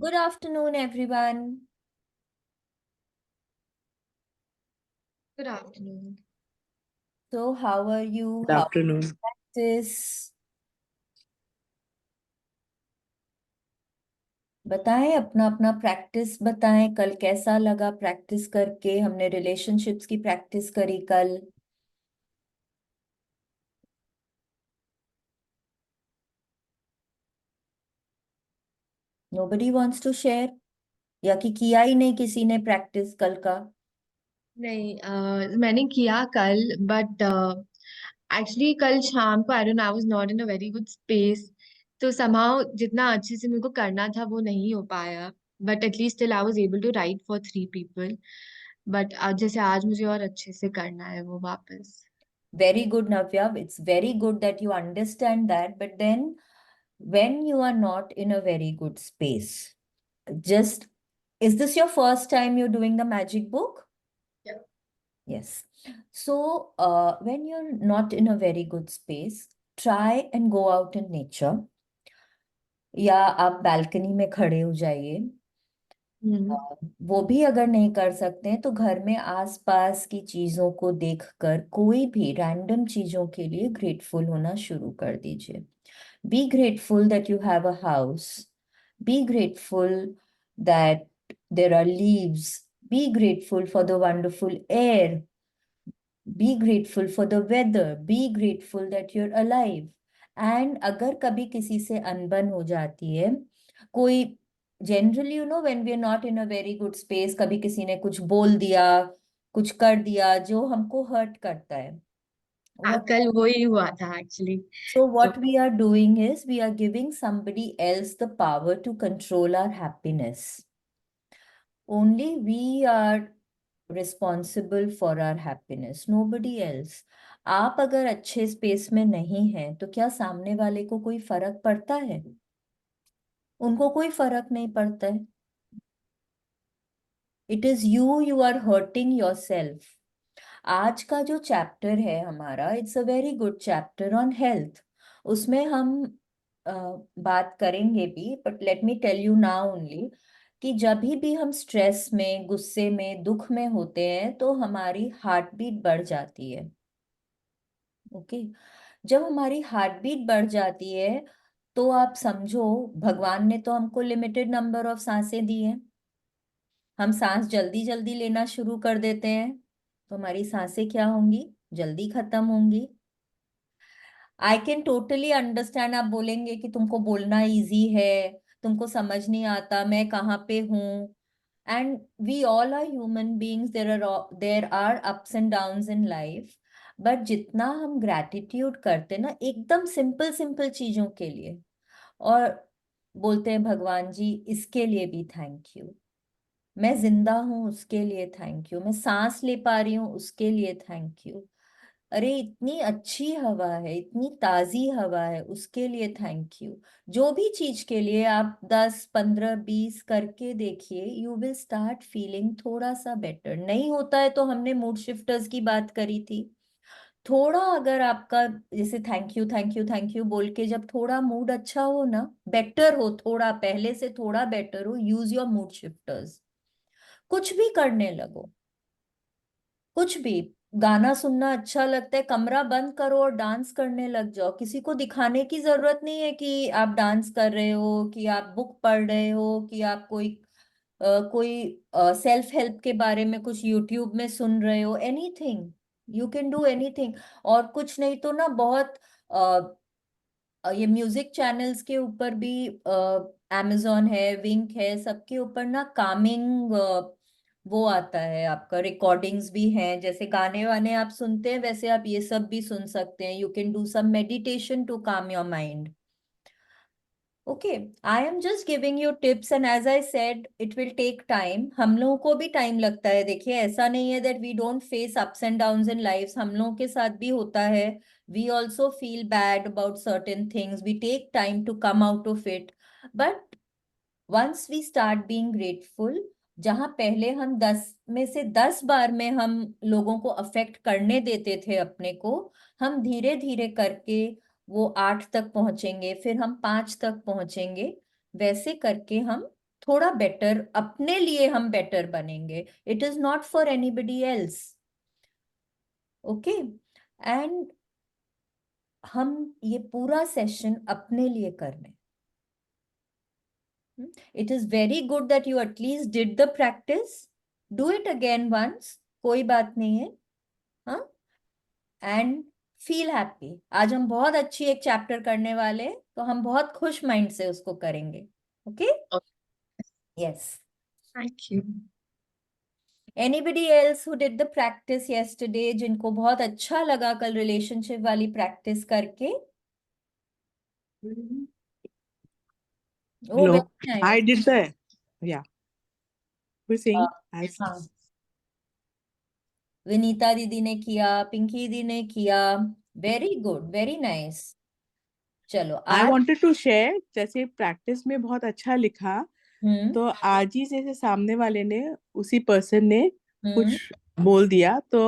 Good afternoon, everyone. Good afternoon. So, how are you? Good How afternoon. is बताएं अपना अपना practice बताएं। कल कैसा लगा प्रैक्टिस करके? हमने रिलेशनशिप्स की प्रैक्टिस करी कल। Nobody wants to share? या कि किया ही नहीं किसी ने प्रैक्टिस कल का? नहीं मैंने किया कल बट एक्चुअली कल शाम को I don't I was not in a very good space. तो समहाउ जितना अच्छे से मेरे को करना था वो नहीं हो पाया। But at least still I was able to write for 3 people. But जैसे आज मुझे और अच्छे से करना है वो वापस। Very good, Navya. It's very good that you understand that. But then, when you are not in a very good space, just is this your first time you're doing the magic book? Yeah. Yes. So, when you're not in a very good space, try and go out in nature. या आप balcony में खड़े हो जाइए। हम्म। वो भी अगर नहीं कर सकते हैं तो घर में आसपास की चीजों को देखकर कोई भी रैंडम चीजों के लिए ग्रेटफुल होना शुरू कर दीजिए। Be grateful that you have a house. Be grateful that there are leaves. Be grateful for the wonderful air. Be grateful for the weather. Be grateful that you're alive. And अगर कभी किसी से अनबन हो जाती है, कोई generally when we are not in a very good space, कभी किसी ने कुछ बोल दिया, कुछ कर दिया जो हमको हर्ट करता है, हाँ, what कल वो ही हुआ था एक्चुअली। so तो what we are doing is we are giving somebody else the power to control our happiness. Only we are responsible for our happiness, nobody else. आप अगर अच्छे स्पेस में नहीं हैं तो क्या सामने वाले को कोई फर्क पड़ता है? उनको कोई फर्क नहीं पड़ता है। It is you are hurting yourself. आज का जो चैप्टर है हमारा, it's a very good chapter on health. उसमें हम अ, बात करेंगे भी, but let me tell you now only कि जब भी हम स्ट्रेस में, गुस्से में, दुख में होते हैं तो हमारी हार्ट बीट बढ़ जाती है। ओके। जब हमारी हार्ट बीट बढ़ जाती है तो आप समझो भगवान ने तो हमको लिमिटेड नंबर ऑफ सांसें दी हैं। हम सांस जल्दी जल्दी लेना शुरू कर देते हैं तो हमारी सांसें क्या होंगी? जल्दी खत्म होंगी। I can totally understand. आप बोलेंगे कि तुमको बोलना इजी है, तुमको समझ नहीं आता मैं कहाँ पे हूँ। And we all are human beings, there are ups and downs in life. But जितना हम ग्रैटिट्यूड करते ना एकदम सिंपल सिंपल चीजों के लिए, और बोलते हैं भगवान जी इसके लिए भी थैंक यू, मैं जिंदा हूं उसके लिए थैंक यू, मैं सांस ले पा रही हूँ उसके लिए थैंक यू, अरे इतनी अच्छी हवा है, इतनी ताजी हवा है उसके लिए थैंक यू। जो भी चीज के लिए आप 10, 15, 20 करके देखिए, यू विल स्टार्ट फीलिंग थोड़ा सा बेटर। नहीं होता है तो हमने मूड शिफ्टर्स की बात करी थी। थोड़ा अगर आपका जैसे thank you thank you thank you बोल के जब थोड़ा मूड अच्छा हो ना, बेटर हो, थोड़ा पहले से थोड़ा बेटर हो, यूज योर मूड शिफ्टर्स। कुछ भी करने लगो, कुछ भी। गाना सुनना अच्छा लगता है, कमरा बंद करो और डांस करने लग जाओ। किसी को दिखाने की जरूरत नहीं है कि आप डांस कर रहे हो, कि आप बुक पढ़ रहे हो, कि आप कोई सेल्फ हेल्प के बारे में कुछ यूट्यूब में सुन रहे हो। Anything, you can do anything. और कुछ नहीं तो ना बहुत ये म्यूजिक चैनल्स के ऊपर भी, amazon है, विंक है, सबके ऊपर ना कामिंग वो आता है, आपका रिकॉर्डिंग्स भी हैं। जैसे गाने वाने आप सुनते हैं वैसे आप ये सब भी सुन सकते हैं। You can do some meditation to calm your mind. Okay, I am just giving you tips and as I said it will take time. हम लोगों को भी टाइम लगता है। देखिए ऐसा नहीं है that we don't face ups and downs in life, हम लोगों के साथ भी होता है। We also feel bad about certain things, we take time to come out of it. But once we start being grateful, जहां पहले हम 10 में से 10 बार में हम लोगों को अफेक्ट करने देते थे अपने को, हम धीरे धीरे करके वो 8 तक पहुंचेंगे, फिर हम 5 तक पहुंचेंगे। वैसे करके हम थोड़ा बेटर अपने लिए हम बेटर बनेंगे. It is not for anybody else. Okay. And हम ये पूरा सेशन अपने लिए कर रहे हैं. It is very good that you at least did the practice. Do it again once, कोई बात नहीं है. हाँ. And feel happy. आज हम बहुत अच्छी एक चैप्टर करने वाले हैं, तो हम बहुत खुश माइंड से उसको करेंगे. Okay. Yes. Thank you. Anybody else who did the practice yesterday, जिनको बहुत अच्छा लगा कल रिलेशनशिप वाली प्रैक्टिस करके? ओ Hello. Very I nice. did the, yeah, we're saying, I, हाँ, विनीता दीदी ने किया, पिंकी दीदी ने किया. Very good, very nice. चलो I आज. wanted to share, जैसे प्रैक्टिस में बहुत अच्छा लिखा, हम्म. तो आज ही जैसे सामने वाले ने, उसी पर्सन ने हम्म. कुछ बोल दिया तो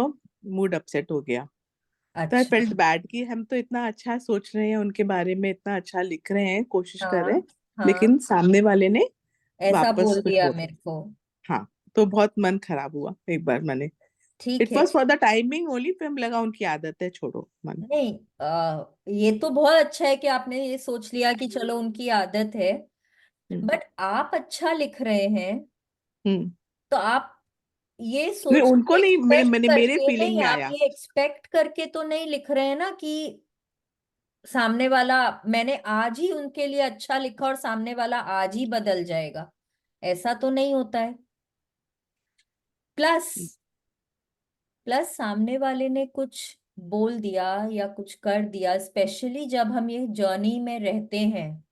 मूड अपसेट हो गया. तो आई अच्छा. फेल्ट बैड कि हम तो इतना अच्छा सोच रहे हैं उनके बारे में, इतना अच्छा लिख रहे हैं, कोशिश कर रहे हाँ. हैं, हाँ. लेकिन सामने वाले ने ऐसा वापस बोल कुछ दिया बोला. मेरे को. हाँ, तो बहुत मन खराब हुआ एक बार मैंने. ठीक इट है. Was for the timing only, फिर हम लगा उनकी आदत है, छोड़ो मन. नहीं, ये तो बहुत अच्छा है कि आपने ये सोच लिया कि चलो उनकी आदत है. हम्म. बट आप अच्छा लिख रहे हैं, हम्म. तो आप ये नहीं, सोच उनको नहीं, एक्सपेक्ट मैंने मेरे करके फीलिंग नहीं, में आप आया. ये एक्सपेक्ट करके तो नहीं लिख रहे हैं ना कि सामने वाला, मैंने आज ही उनके लिए अच्छा लिखा और सामने वाला आज ही बदल जाएगा. ऐसा तो नहीं होता है. प्लस प्लस सामने वाले ने कुछ बोल दिया या कुछ कर दिया, स्पेशली जब हम ये जर्नी में रहते हैं.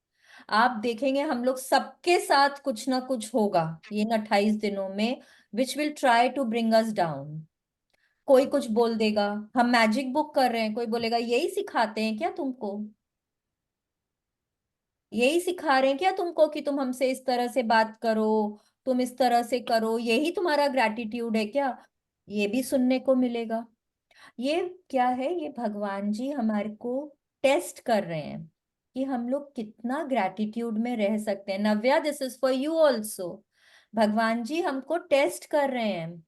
आप देखेंगे हम लोग सबके साथ कुछ ना कुछ होगा ये 28 दिनों में, which will try to bring us down. कोई कुछ बोल देगा. हम मैजिक बुक कर रहे हैं, कोई बोलेगा यही सिखाते हैं क्या तुमको, यही सिखा रहे हैं क्या तुमको कि तुम हमसे इस तरह से बात करो, तुम इस तरह से करो, यही तुम्हारा ग्रैटिट्यूड है क्या. ये भी सुनने को मिलेगा. ये क्या है, ये भगवान जी हमारे को टेस्ट कर रहे हैं कि हम लोग कितना ग्रैटिट्यूड में रह सकते हैं. Navya, this is for you also. भगवान जी हमको टेस्ट कर रहे हैं.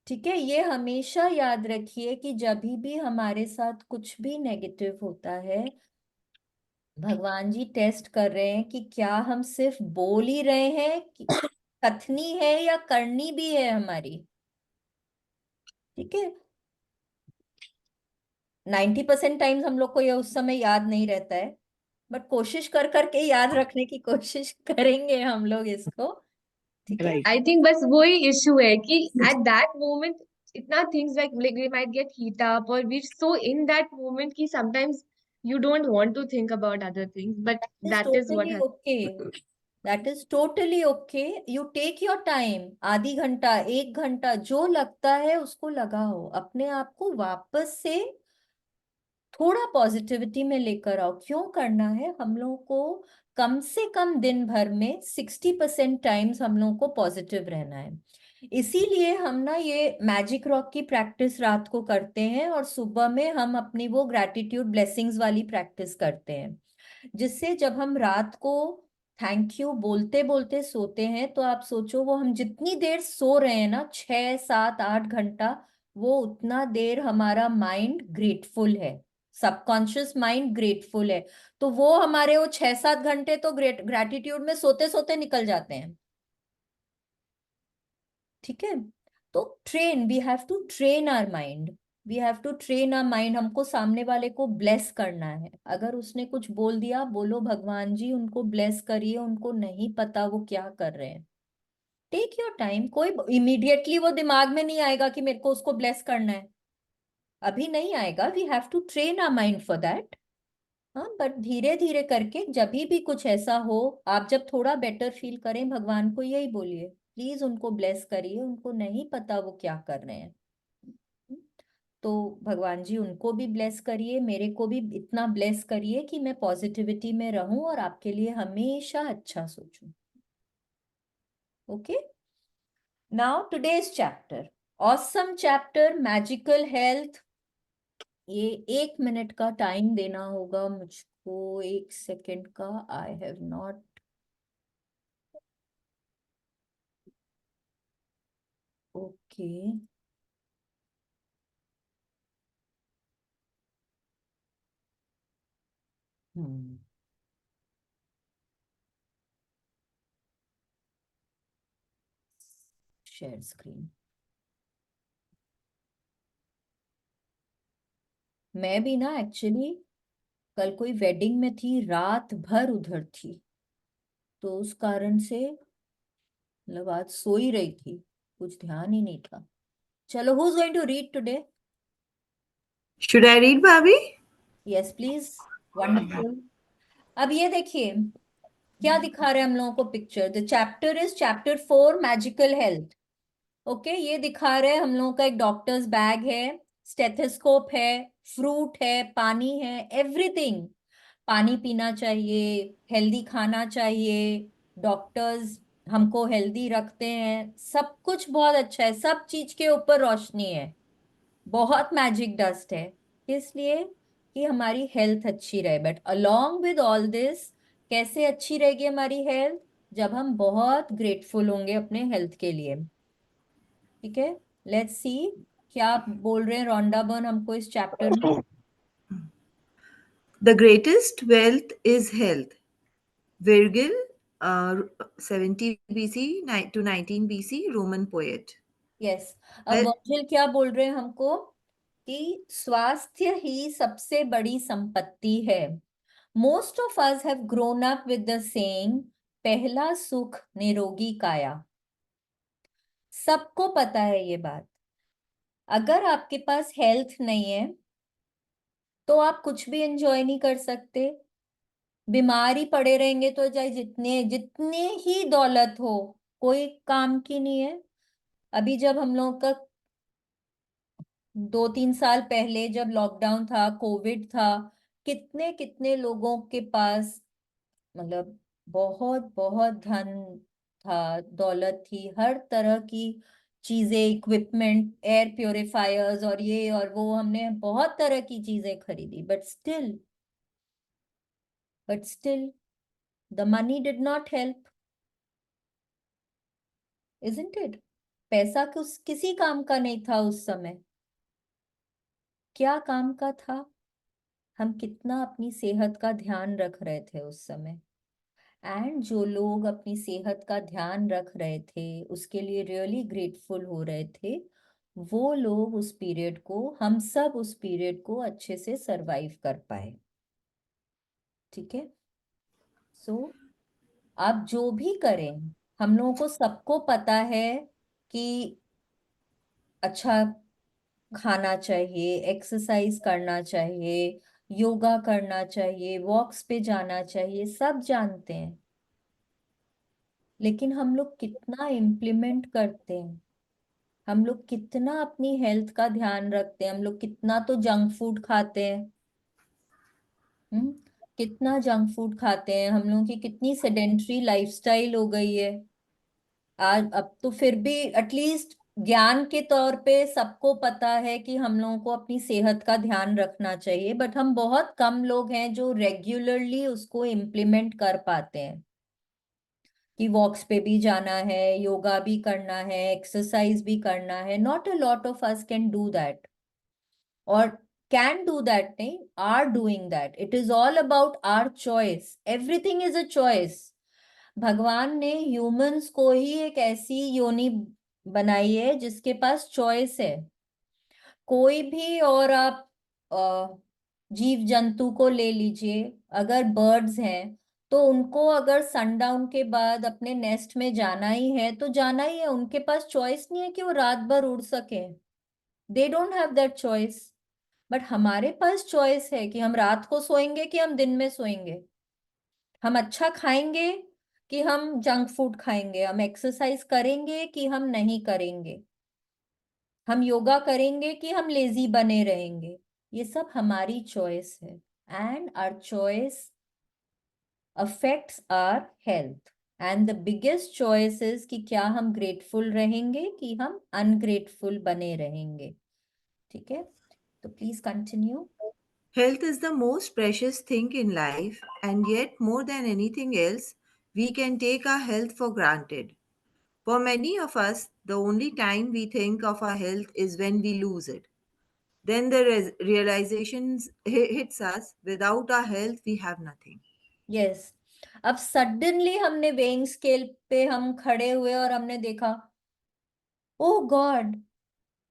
ठीक है. ये हमेशा याद रखिए कि जब भी हमारे साथ कुछ भी नेगेटिव होता है, भगवान जी टेस्ट कर रहे हैं कि क्या हम सिर्फ बोल ही रहे हैं, कि कथनी है या करनी भी है हमारी. ठीक है. 90% टाइम्स हम लोग को ये उस समय याद नहीं रहता है, बट कोशिश कर करके याद रखने की कोशिश करेंगे हम लोग इसको. ठीक है. राइट. आई थिंक बस वही इशू है कि एट दैट मोमेंट इतना things like we might get heat up और we so in that moment कि sometimes you don't want to think about other things, but is that is what totally has. Okay. That is totally okay. You take your time, आधी घंटा, 1 घंटा, जो लगता है उसको लगाओ, अपने आप को वापस से थोड़ा पॉजिटिविटी में लेकर आओ. क्यों करना है हम लोगों को, कम से कम दिन भर में 60% टाइम्स हम लोगों को पॉजिटिव रहना है. इसीलिए हम ना ये मैजिक रॉक की प्रैक्टिस रात को करते हैं और सुबह में हम अपनी वो ग्रैटिट्यूड ब्लेसिंग्स वाली प्रैक्टिस करते हैं, जिससे जब हम रात को थैंक यू बोलते बोलते सोते हैं, तो आप सोचो वो हम जितनी देर सो रहे हैं ना, 6 7 8 घंटा, वो उतना देर हमारा माइंड ग्रेटफुल है, सबकॉन्शियस माइंड ग्रेटफुल है. तो वो हमारे वो 6 7 घंटे तो ग्रेटिट्यूड में सोते सोते निकल जाते हैं. ठीक है. तो train, we have to train our mind. We have to train our mind. हमको सामने वाले को ब्लेस करना है. अगर उसने कुछ बोल दिया, बोलो भगवान जी उनको ब्लेस करिए, उनको नहीं पता वो क्या कर रहे हैं. Take your time. कोई इमीडिएटली वो दिमाग में नहीं आएगा कि मेरे को उसको ब्लेस करना है, अभी नहीं आएगा. We have to train our mind for that. हाँ, बट धीरे धीरे करके जब भी कुछ ऐसा हो, आप जब थोड़ा बेटर फील करें, भगवान को यही बोलिए, प्लीज उनको ब्लेस करिए, उनको नहीं पता वो क्या कर रहे हैं. तो भगवान जी उनको भी ब्लेस करिए, मेरे को भी इतना ब्लेस करिए कि मैं पॉजिटिविटी में रहूं और आपके लिए हमेशा अच्छा सोचूं. Okay. Now today's chapter, awesome chapter, magical health. ये 1 मिनट का टाइम देना होगा मुझको, 1 सेकेंड का. I have not okay, hmm, share screen. मैं भी ना एक्चुअली कल कोई वेडिंग में थी, रात भर उधर थी, तो उस कारण से मतलब आज सो ही रही थी, कुछ ध्यान ही नहीं था। चलो, who is going to read today? Should I read, Bhabhi? Yes please. Wonderful. अब ये देखिए क्या दिखा रहे हैं हम लोगों को picture. The chapter is chapter 4, magical health. Okay, ये दिखा रहे हैं हम लोगों का एक डॉक्टर्स बैग है, स्टेथोस्कोप है, फ्रूट है, पानी है, एवरीथिंग। पानी पीना चाहिए, हेल्दी खाना चाहिए, डॉक्टर्स हमको हेल्दी रखते हैं, सब कुछ बहुत अच्छा है, सब चीज के ऊपर रोशनी है, बहुत मैजिक डस्ट है, इसलिए कि हमारी हेल्थ अच्छी रहे। But along with all this, कैसे अच्छी रहेगी हमारी हेल्थ? जब हम बहुत ग्रेटफुल होंगे अपने हेल्थ के लिए। ठीक है, लेट्स सी क्या आप बोल रहे हैं रोंडा बर्न हमको इस चैप्टर में। The greatest wealth is health. Virgil, 70 BC to 19 BC, Roman poet. Yes, अब Well, वर्जिल क्या बोल रहे हैं हमको कि स्वास्थ्य ही सबसे बड़ी संपत्ति है। Most of us have grown up with the saying, पहला सुख निरोगी काया। सबको पता है ये बात। अगर आपके पास हेल्थ नहीं है तो आप कुछ भी एंजॉय नहीं कर सकते। बीमार ही पड़े रहेंगे तो चाहे जितने जितने ही दौलत हो, कोई काम की नहीं है। अभी जब हम लोग का 2-3 साल पहले जब लॉकडाउन था, कोविड था, कितने कितने लोगों के पास मतलब बहुत बहुत धन था, दौलत थी, हर तरह की चीजें, इक्विपमेंट, एयर प्योरीफायर्स और ये और वो, हमने बहुत तरह की चीजें खरीदी, but still the money did not help, isn't it? पैसा किसी काम का नहीं था उस समय। क्या काम का था? हम कितना अपनी सेहत का ध्यान रख रहे थे उस समय। एंड जो लोग अपनी सेहत का ध्यान रख रहे थे, उसके लिए रियली ग्रेटफुल हो रहे थे, वो लोग उस पीरियड को, हम सब उस पीरियड को अच्छे से सरवाइव कर पाए। ठीक है, सो आप जो भी करें, हम लोगों को सबको पता है कि अच्छा खाना चाहिए, एक्सरसाइज करना चाहिए, योगा करना चाहिए, वॉक्स पे जाना चाहिए, सब जानते हैं, लेकिन हम लोग कितना इम्प्लीमेंट करते हैं? हम लोग कितना अपनी हेल्थ का ध्यान रखते हैं? हम लोग कितना तो जंक फूड खाते हैं। हम्म, कितना जंक फूड खाते हैं, हम लोगों की कितनी सेडेंट्री लाइफस्टाइल हो गई है। आज अब तो फिर भी एटलीस्ट ज्ञान के तौर पे सबको पता है कि हम लोगों को अपनी सेहत का ध्यान रखना चाहिए, बट हम बहुत कम लोग हैं जो रेगुलरली उसको इम्प्लीमेंट कर पाते हैं कि वॉक्स पे भी जाना है, योगा भी करना है, एक्सरसाइज भी करना है। Not a lot of us can do that, और कैन डू दैट नहीं, are doing that. It is all about our choice, everything is a choice. भगवान ने ह्यूमंस को ही एक ऐसी योनि बनाई है जिसके पास चॉइस है। कोई भी और आप जीव जंतु को ले लीजिए, अगर बर्ड्स हैं तो उनको अगर सनडाउन के बाद अपने नेस्ट में जाना ही है तो जाना ही है, उनके पास चॉइस नहीं है कि वो रात भर उड़ सके। They don't have that choice. But हमारे पास चॉइस है कि हम रात को सोएंगे कि हम दिन में सोएंगे, हम अच्छा खाएंगे कि हम जंक फूड खाएंगे, हम एक्सरसाइज करेंगे कि हम नहीं करेंगे, हम योगा करेंगे कि हम लेजी बने रहेंगे। ये सब हमारी चॉइस है, and our choice affects our health. And the biggest choice is कि क्या हम ग्रेटफुल रहेंगे कि हम अनग्रेटफुल बने रहेंगे। ठीक है, तो please continue. health is the most precious thing in life, and yet, more than anything else, we can take our health for granted. For many of us, the only time we think of our health is when we lose it. Then the realizations hits us, without our health, we have nothing. Yes, अब suddenly हमने weighing scale पे हम खड़े हुए और हमने देखा, ओ God,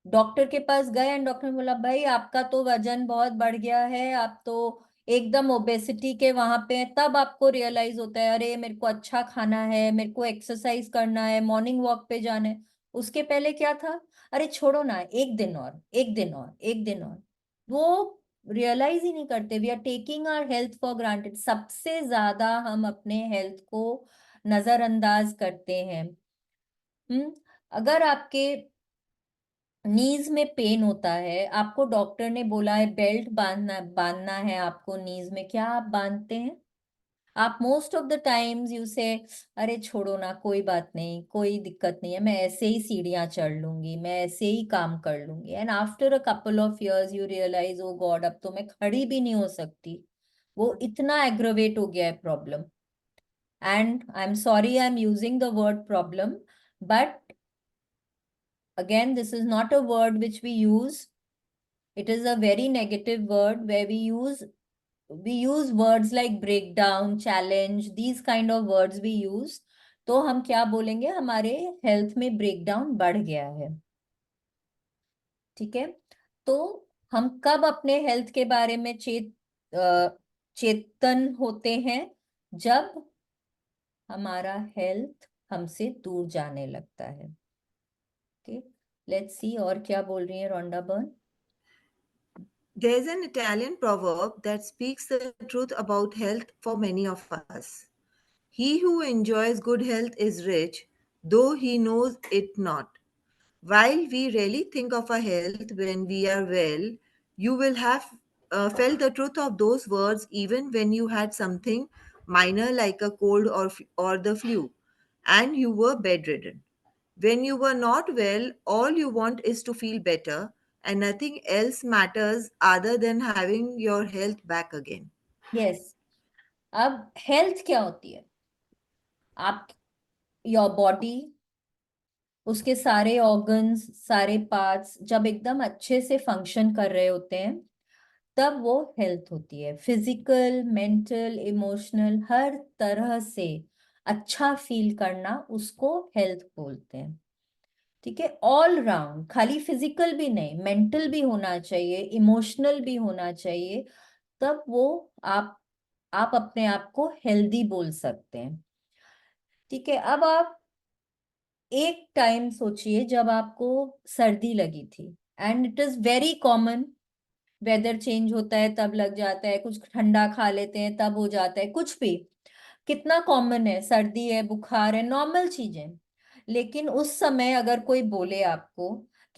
doctor के पास गए एंड डॉक्टर ने बोला भाई आपका तो वजन बहुत बढ़ गया है, आप तो एकदम ओबेसिटी के वहां पे हैं। तब आपको रियलाइज होता है अरे मेरे को अच्छा खाना है, मेरे को एक्सरसाइज करना है, मॉर्निंग वॉक पे जाना है। उसके पहले क्या था, अरे छोड़ो ना, एक दिन और, एक दिन और, एक दिन और। वो रियलाइज ही नहीं करते। We are taking our health for granted. सबसे ज्यादा हम अपने हेल्थ को नजरअंदाज करते हैं। अगर आपके नीज में पेन होता है, आपको डॉक्टर ने बोला है बेल्ट बांधना बांधना है आपको नीज में, क्या आप बांधते हैं? आप most of the times you से अरे छोड़ो ना, कोई बात नहीं, कोई दिक्कत नहीं है, मैं ऐसे ही सीढ़ियां चढ़ लूंगी, मैं ऐसे ही काम कर लूंगी। And after a couple of years you realise oh God, अब तो मैं खड़ी भी नहीं हो सकती। वो इतना एग्रोवेट हो गया है problem. And I am sorry I am using the word problem, but again this is not a word which we use. It is a very negative word where we use words like breakdown, challenge, these kind of words we use. तो हम क्या बोलेंगे, हमारे health में breakdown बढ़ गया है। ठीक है, तो हम कब अपने हेल्थ के बारे में चेतन होते हैं, जब हमारा हेल्थ हमसे दूर जाने लगता है। ओके, लेट्स सी और क्या बोल रही है Rhonda Byrne. There's an Italian proverb that speaks the truth about health for many of us. He who enjoys good health is rich, though he knows it not. While we really think of our health when we are well, you will have felt the truth of those words even when you had something minor like a cold or the flu and you were bedridden. When you were not well, all you want is to feel better, and nothing else matters other than having your health back again. Yes, अब health क्या होती है? आप, your body, उसके सारे organs, सारे parts जब एकदम अच्छे से फंक्शन कर रहे होते हैं, तब वो हेल्थ होती है। फिजिकल, मेंटल, इमोशनल, हर तरह से अच्छा फील करना, उसको हेल्थ बोलते हैं। ठीक है, ऑल राउंड, खाली फिजिकल भी नहीं, मेंटल भी होना चाहिए, इमोशनल भी होना चाहिए, तब वो आप अपने आप को हेल्दी बोल सकते हैं। ठीक है, अब आप एक टाइम सोचिए जब आपको सर्दी लगी थी, and it is very common, weather change होता है तब लग जाता है, कुछ ठंडा खा लेते हैं तब हो जाता है, कुछ भी। कितना कॉमन है, सर्दी है, बुखार है, नॉर्मल चीजें। लेकिन उस समय अगर कोई बोले आपको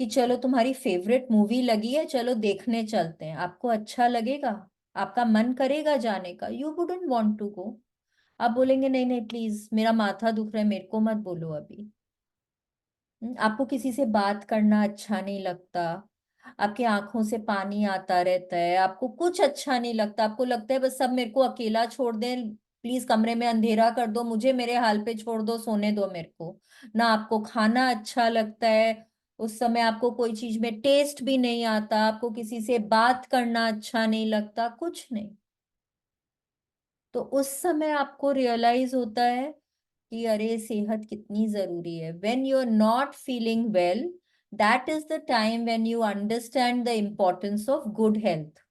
कि चलो तुम्हारी फेवरेट मूवी लगी है, चलो देखने चलते हैं, आपको अच्छा लगेगा? आपका मन करेगा जाने का? You wouldn't want to go. आप बोलेंगे नहीं नहीं प्लीज, मेरा माथा दुख रहा है, मेरे को मत बोलो अभी। आपको किसी से बात करना अच्छा नहीं लगता, आपके आंखों से पानी आता रहता है, आपको कुछ अच्छा नहीं लगता, आपको लगता है बस सब मेरे को अकेला छोड़ दें, प्लीज कमरे में अंधेरा कर दो, मुझे मेरे हाल पे छोड़ दो, सोने दो मेरे को। ना आपको खाना अच्छा लगता है, उस समय आपको कोई चीज में टेस्ट भी नहीं आता, आपको किसी से बात करना अच्छा नहीं लगता, कुछ नहीं। तो उस समय आपको रियलाइज होता है कि अरे सेहत कितनी जरूरी है। When you are not feeling well, that is the time when you understand the importance of good health.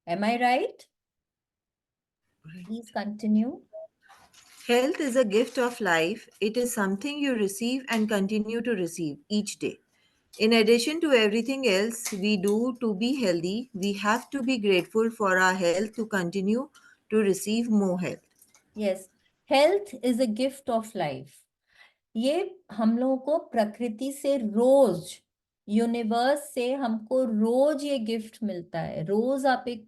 Am I right? Please continue. Health is a gift of life. It is something you receive and continue to receive each day. In addition to everything else we do to be healthy, we have to be grateful for our health to continue to receive more health. Yes, health is a gift of life. ये हम लोगों को प्रकृति से रोज, universe से हमको रोज ये gift मिलता है। रोज आप एक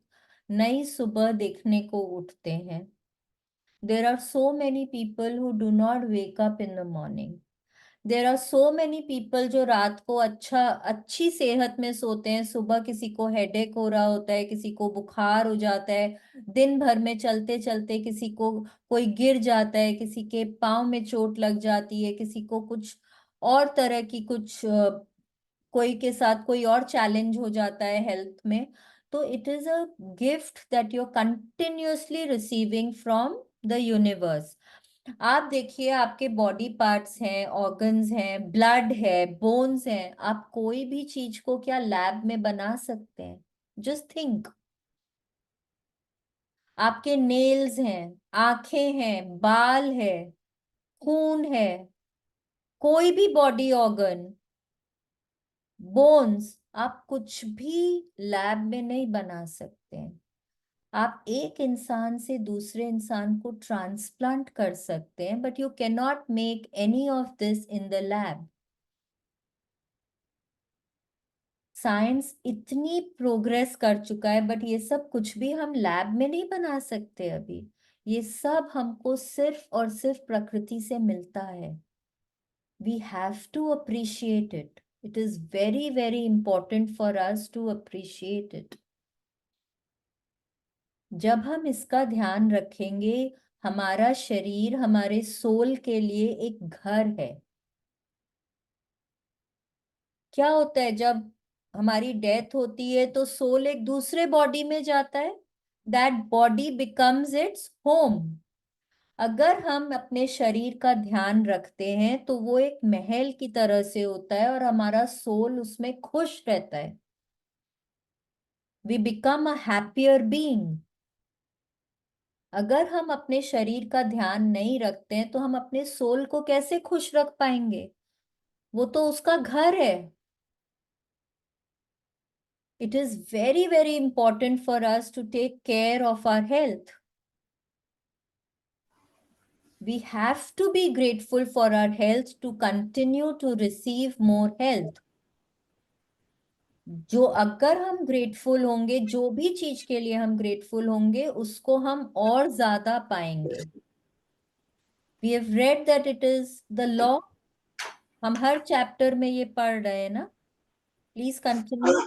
नई सुबह देखने को उठते हैं। There are so many people who do not wake up in the morning. There are so many people जो रात को अच्छी सेहत में सोते हैं, सुबह किसी को हेडेक हो रहा होता है, किसी को बुखार हो जाता है, दिन भर में चलते चलते किसी को कोई गिर जाता है, किसी के पाँव में चोट लग जाती है, किसी को कुछ और तरह की कुछ कोई के साथ कोई और चैलेंज हो जाता है हेल्थ में। तो it is a gift that you are continuously receiving from the universe. आप देखिए, आपके बॉडी पार्ट्स हैं, ऑर्गन्स हैं, ब्लड है, बोन्स हैं, आप कोई भी चीज को क्या लैब में बना सकते हैं? Just think. आपके नेल्स हैं, आंखें हैं, बाल है, खून है, कोई भी बॉडी ऑर्गन, बोन्स, आप कुछ भी लैब में नहीं बना सकते हैं। आप एक इंसान से दूसरे इंसान को ट्रांसप्लांट कर सकते हैं, but you can not make any of this in the lab. Science इतनी प्रोग्रेस कर चुका है, बट ये सब कुछ भी हम लैब में नहीं बना सकते अभी। ये सब हमको सिर्फ और सिर्फ प्रकृति से मिलता है। We have to appreciate it. It is very very important for us to appreciate it. जब हम इसका ध्यान रखेंगे, हमारा शरीर हमारे सोल के लिए एक घर है। क्या होता है जब हमारी डेथ होती है तो सोल एक दूसरे बॉडी में जाता है, that body becomes its home. अगर हम अपने शरीर का ध्यान रखते हैं तो वो एक महल की तरह से होता है और हमारा सोल उसमें खुश रहता है। We become a happier being. अगर हम अपने शरीर का ध्यान नहीं रखते हैं तो हम अपने सोल को कैसे खुश रख पाएंगे? वो तो उसका घर है। It is very, very important for us to take care of our health. We have to be grateful for our health to continue to receive more health. जो अगर हम ग्रेटफुल होंगे, जो भी चीज के लिए हम ग्रेटफुल होंगे, उसको हम और ज्यादा पाएंगे। We have read that it is the law. हम हर चैप्टर में ये पढ़ रहे हैं ना? Please continue.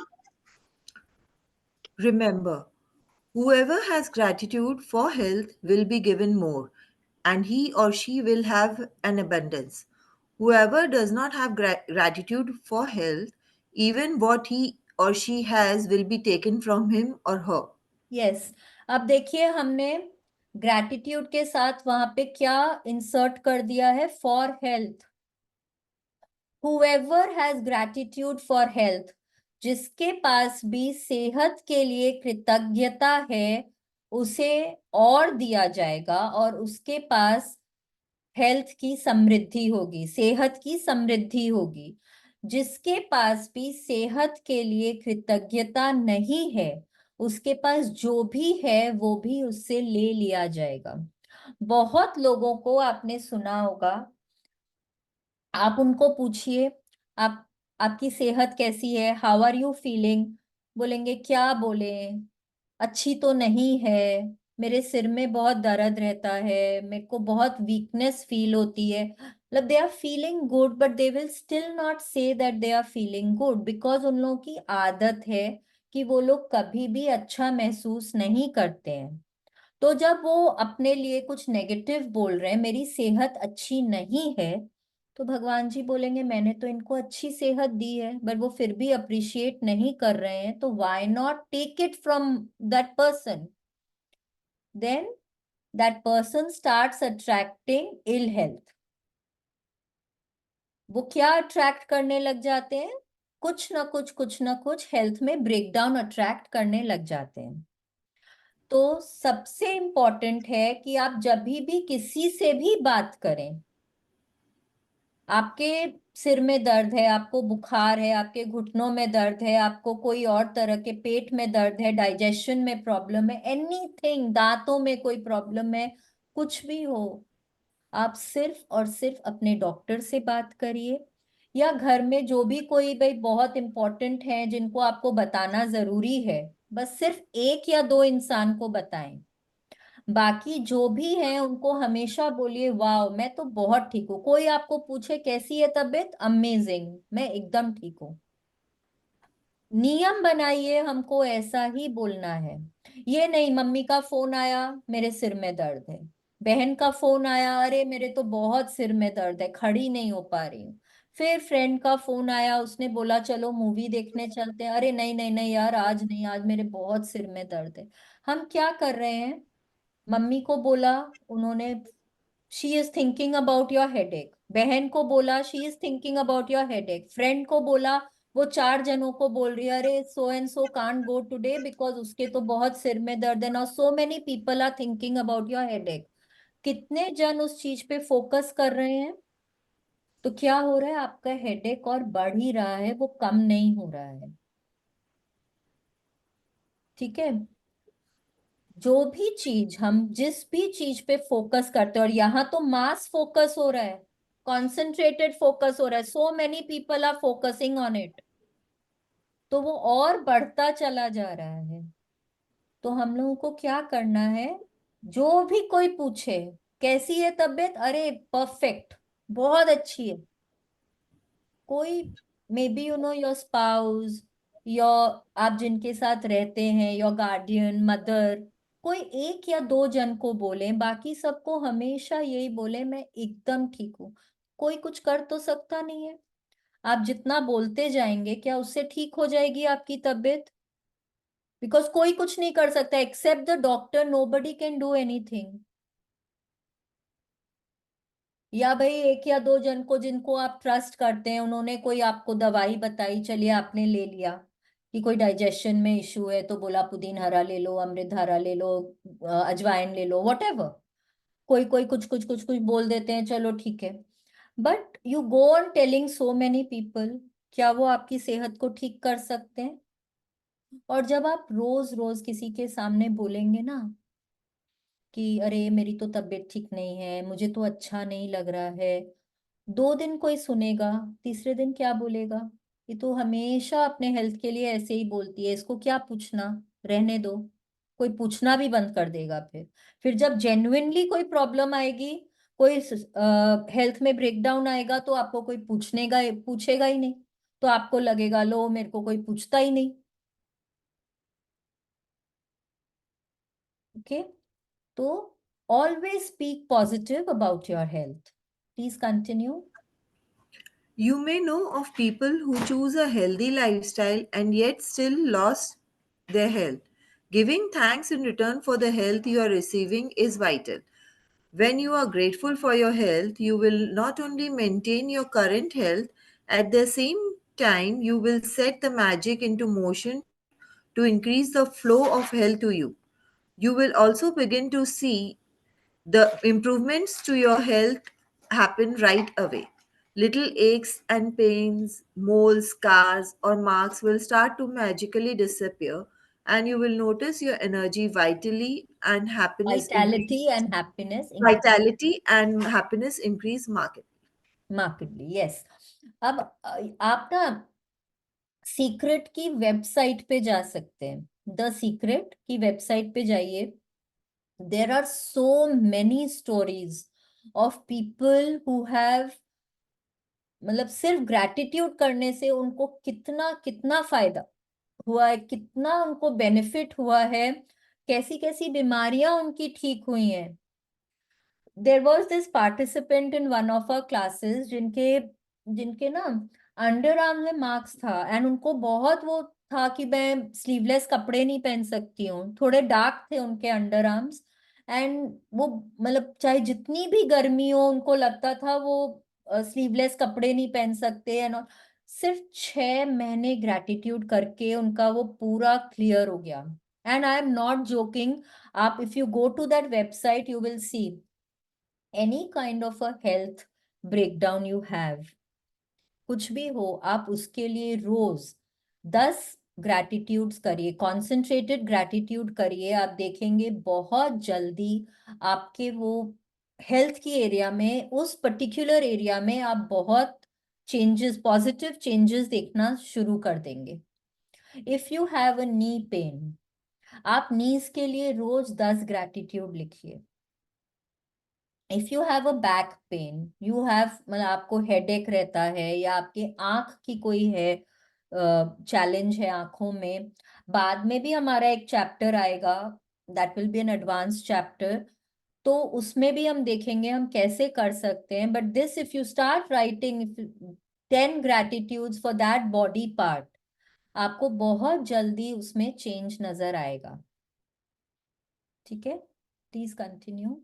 Remember, whoever has gratitude for health will be given more, and he or she will have an abundance. Whoever does not have gratitude for health, even what he or she has will be taken from him or her. Yes. अब देखिए, हमने gratitude के साथ वहां पे क्या insert कर दिया है? For health. whoever has gratitude for health, जिसके पास भी सेहत के लिए कृतज्ञता है, उसे और दिया जाएगा और उसके पास हेल्थ की समृद्धि होगी, सेहत की समृद्धि होगी। जिसके पास भी सेहत के लिए कृतज्ञता नहीं है, उसके पास जो भी है वो भी उससे ले लिया जाएगा। बहुत लोगों को आपने सुना होगा, आप उनको पूछिए, आप आपकी सेहत कैसी है, हाउ आर यू फीलिंग? बोलेंगे क्या बोले, अच्छी तो नहीं है, मेरे सिर में बहुत दर्द रहता है, मेरे को बहुत वीकनेस फील होती है। मतलब they are feeling good, but they will still not say that they are feeling good, because उन लोगों की आदत है कि वो लोग कभी भी अच्छा महसूस नहीं करते हैं। तो जब वो अपने लिए कुछ नेगेटिव बोल रहे हैं, मेरी सेहत अच्छी नहीं है, तो भगवान जी बोलेंगे मैंने तो इनको अच्छी सेहत दी है, बट वो फिर भी अप्रिशिएट नहीं कर रहे हैं, तो why not take it from that person? Then that person starts attracting ill health. वो क्या अट्रैक्ट करने लग जाते हैं? कुछ ना कुछ हेल्थ में ब्रेकडाउन अट्रैक्ट करने लग जाते हैं। तो सबसे इंपॉर्टेंट है कि आप जब भी किसी से भी बात करें, आपके सिर में दर्द है, आपको बुखार है, आपके घुटनों में दर्द है, आपको कोई और तरह के पेट में दर्द है, डाइजेशन में प्रॉब्लम है, एनीथिंग, दांतों में कोई प्रॉब्लम है, कुछ भी हो, आप सिर्फ और सिर्फ अपने डॉक्टर से बात करिए। या घर में जो भी कोई भाई बहुत इंपॉर्टेंट है जिनको आपको बताना जरूरी है, बस सिर्फ एक या दो इंसान को बताएं। बाकी जो भी है उनको हमेशा बोलिए वाह मैं तो बहुत ठीक हूँ। कोई आपको पूछे कैसी है तबीयत, अमेजिंग, मैं एकदम ठीक हूँ। नियम बनाइए, हमको ऐसा ही बोलना है। ये नहीं मम्मी का फोन आया मेरे सिर में दर्द है, बहन का फोन आया अरे मेरे तो बहुत सिर में दर्द है खड़ी नहीं हो पा रही हूँ, फिर फ्रेंड का फोन आया उसने बोला चलो मूवी देखने चलते हैं, अरे नहीं नहीं नहीं यार आज नहीं, आज मेरे बहुत सिर में दर्द है। हम क्या कर रहे हैं, मम्मी को बोला उन्होंने she is thinking about your headache, बहन को बोला she is thinking about your headache, friend को बोला वो चार जनों को बोल रही है अरे so and so can't go today because उसके तो बहुत सिर में दर्द है। Now so many people are thinking about your headache. कितने जन उस चीज पे फोकस कर रहे हैं, तो क्या हो रहा है आपका हेडेक और बढ़ ही रहा है, वो कम नहीं हो रहा है। ठीक है, जो भी चीज हम जिस भी चीज पे फोकस करते हैं, और यहाँ तो मास फोकस हो रहा है, कॉन्सेंट्रेटेड फोकस हो रहा है, so many people are focusing on it, तो वो और बढ़ता चला जा रहा है। तो हम लोगों को क्या करना है, जो भी कोई पूछे कैसी है तबीयत, अरे परफेक्ट, बहुत अच्छी है। कोई may be you know your spouse, your आप जिनके साथ रहते हैं, योर गार्डियन मदर, कोई एक या दो जन को बोले, बाकी सबको हमेशा यही बोले मैं एकदम ठीक हूँ। कोई कुछ कर तो सकता नहीं है, आप जितना बोलते जाएंगे क्या उससे ठीक हो जाएगी आपकी तबीयत? बिकॉज कोई कुछ नहीं कर सकता except the doctor, nobody can do anything. या भाई एक या दो जन को जिनको आप ट्रस्ट करते हैं उन्होंने कोई आपको दवाई बताई, चलिए आपने ले लिया कि कोई डाइजेशन में इशू है तो बोला पुदीन हरा ले लो, अमृतधारा ले लो, अजवाइन ले लो, वट एवर। कोई कोई कुछ कुछ कुछ कुछ बोल देते हैं, चलो ठीक है। But you go on telling so many people, क्या वो आपकी सेहत को ठीक कर सकते हैं? और जब आप रोज रोज किसी के सामने बोलेंगे ना कि अरे मेरी तो तबीयत ठीक नहीं है, मुझे तो अच्छा नहीं लग रहा है, 2 दिन कोई सुनेगा, तीसरे दिन क्या बोलेगा, ये तो हमेशा अपने हेल्थ के लिए ऐसे ही बोलती है, इसको क्या पूछना, रहने दो। कोई पूछना भी बंद कर देगा। फिर जब जेन्युइनली कोई प्रॉब्लम आएगी, कोई हेल्थ में ब्रेकडाउन आएगा, तो आपको कोई पूछेगा ही नहीं, तो आपको लगेगा लो मेरे को कोई पूछता ही नहीं। ओके, तो always speak positive about your health. Please continue. You may know of people who choose a healthy lifestyle and yet still lost their health. Giving thanks in return for the health you are receiving is vital. When you are grateful for your health, you will not only maintain your current health, at the same time, you will set the magic into motion to increase the flow of health to you. You will also begin to see the improvements to your health happen right away. Little aches and pains, moles, scars, or marks will start to magically disappear, and you will notice your energy Vitality and happiness increase vitality and happiness increase markedly. markedly, yes। अब आप ना secret की website पे जा सकते हैं, the secret की website पे जाइए। There are so many stories of people who have, मतलब सिर्फ ग्रैटिट्यूड करने से उनको कितना कितना फायदा हुआ है, कितना उनको बेनिफिट हुआ है, कैसी कैसी बीमारियां उनकी ठीक हुई हैं। There was this participant in one of our classes जिनके जिनके ना अंडर आर्म में मार्क्स था, एंड उनको बहुत वो था कि मैं स्लीवलेस कपड़े नहीं पहन सकती हूँ, थोड़े डार्क थे उनके अंडर आर्म्स। एंड वो मतलब चाहे जितनी भी गर्मी हो उनको लगता था वो स्लीवलेस कपड़े नहीं पहन सकते, एंड सिर्फ 6 महीने ग्रेटिट्यूड करके उनका वो पूरा क्लियर हो गया। And I am not joking, आप if you go to that website you will see any kind of a health breakdown you have, कुछ भी हो, आप उसके लिए रोज 10 ग्रैटिट्यूड्स करिए, कॉन्सेंट्रेटेड ग्रैटिट्यूड करिए, आप देखेंगे बहुत जल्दी आपके वो हेल्थ की एरिया में, उस पर्टिकुलर एरिया में आप बहुत चेंजेस, पॉजिटिव चेंजेस देखना शुरू कर देंगे। If you have a knee pain, आप नीज के लिए रोज 10 ग्रैटिट्यूड लिखिए। If you have a back pain, you have, मतलब आपको हेडेक रहता है या आपके आंख की कोई है चैलेंज है आंखों में, बाद में भी हमारा एक चैप्टर आएगा, that will be an advance chapter, तो उसमें भी हम देखेंगे हम कैसे कर सकते हैं। But this, if you start writing 10 gratitudes for that body part, आपको बहुत जल्दी उसमें चेंज नजर आएगा। ठीक है, please continue.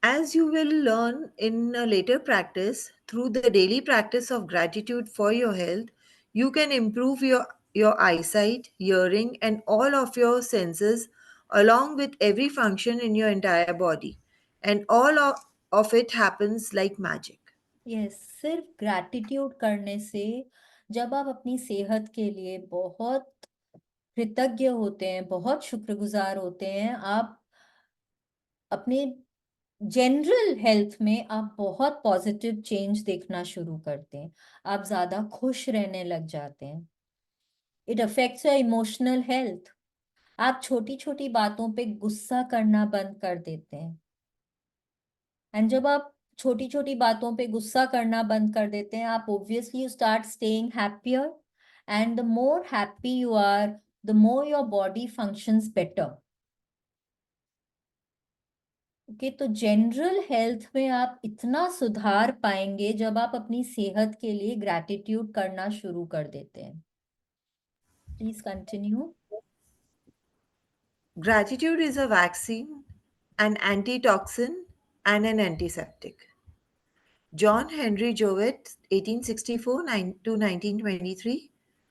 As you will learn in a later practice, through the daily practice of gratitude for your health, you can improve your eyesight, hearing, and all of your senses, along with every function in your entire body. And all of it happens like magic. Yes, सिर्फ gratitude करने से, जब आप अपनी सेहत के लिए बहुत कृतज्ञ होते हैं, बहुत शुक्रगुजार होते हैं, आप अपने जनरल हेल्थ में आप बहुत पॉजिटिव चेंज देखना शुरू करते हैं। आप ज्यादा खुश रहने लग जाते हैं। It affects your emotional health. आप छोटी छोटी बातों पे गुस्सा करना बंद कर देते हैं। एंड जब आप छोटी छोटी बातों पे गुस्सा करना बंद कर देते हैं, आप obviously you start staying happier, and the more happy you are, the more your body functions better. Okay, तो जनरल हेल्थ में आप इतना सुधार पाएंगे जब आप अपनी सेहत के लिए ग्रैटिट्यूड करना शुरू कर देते हैं। Please continue. Gratitude is a vaccine, an antitoxin, and an antiseptic. John Henry Jowett, 1864 to 1923,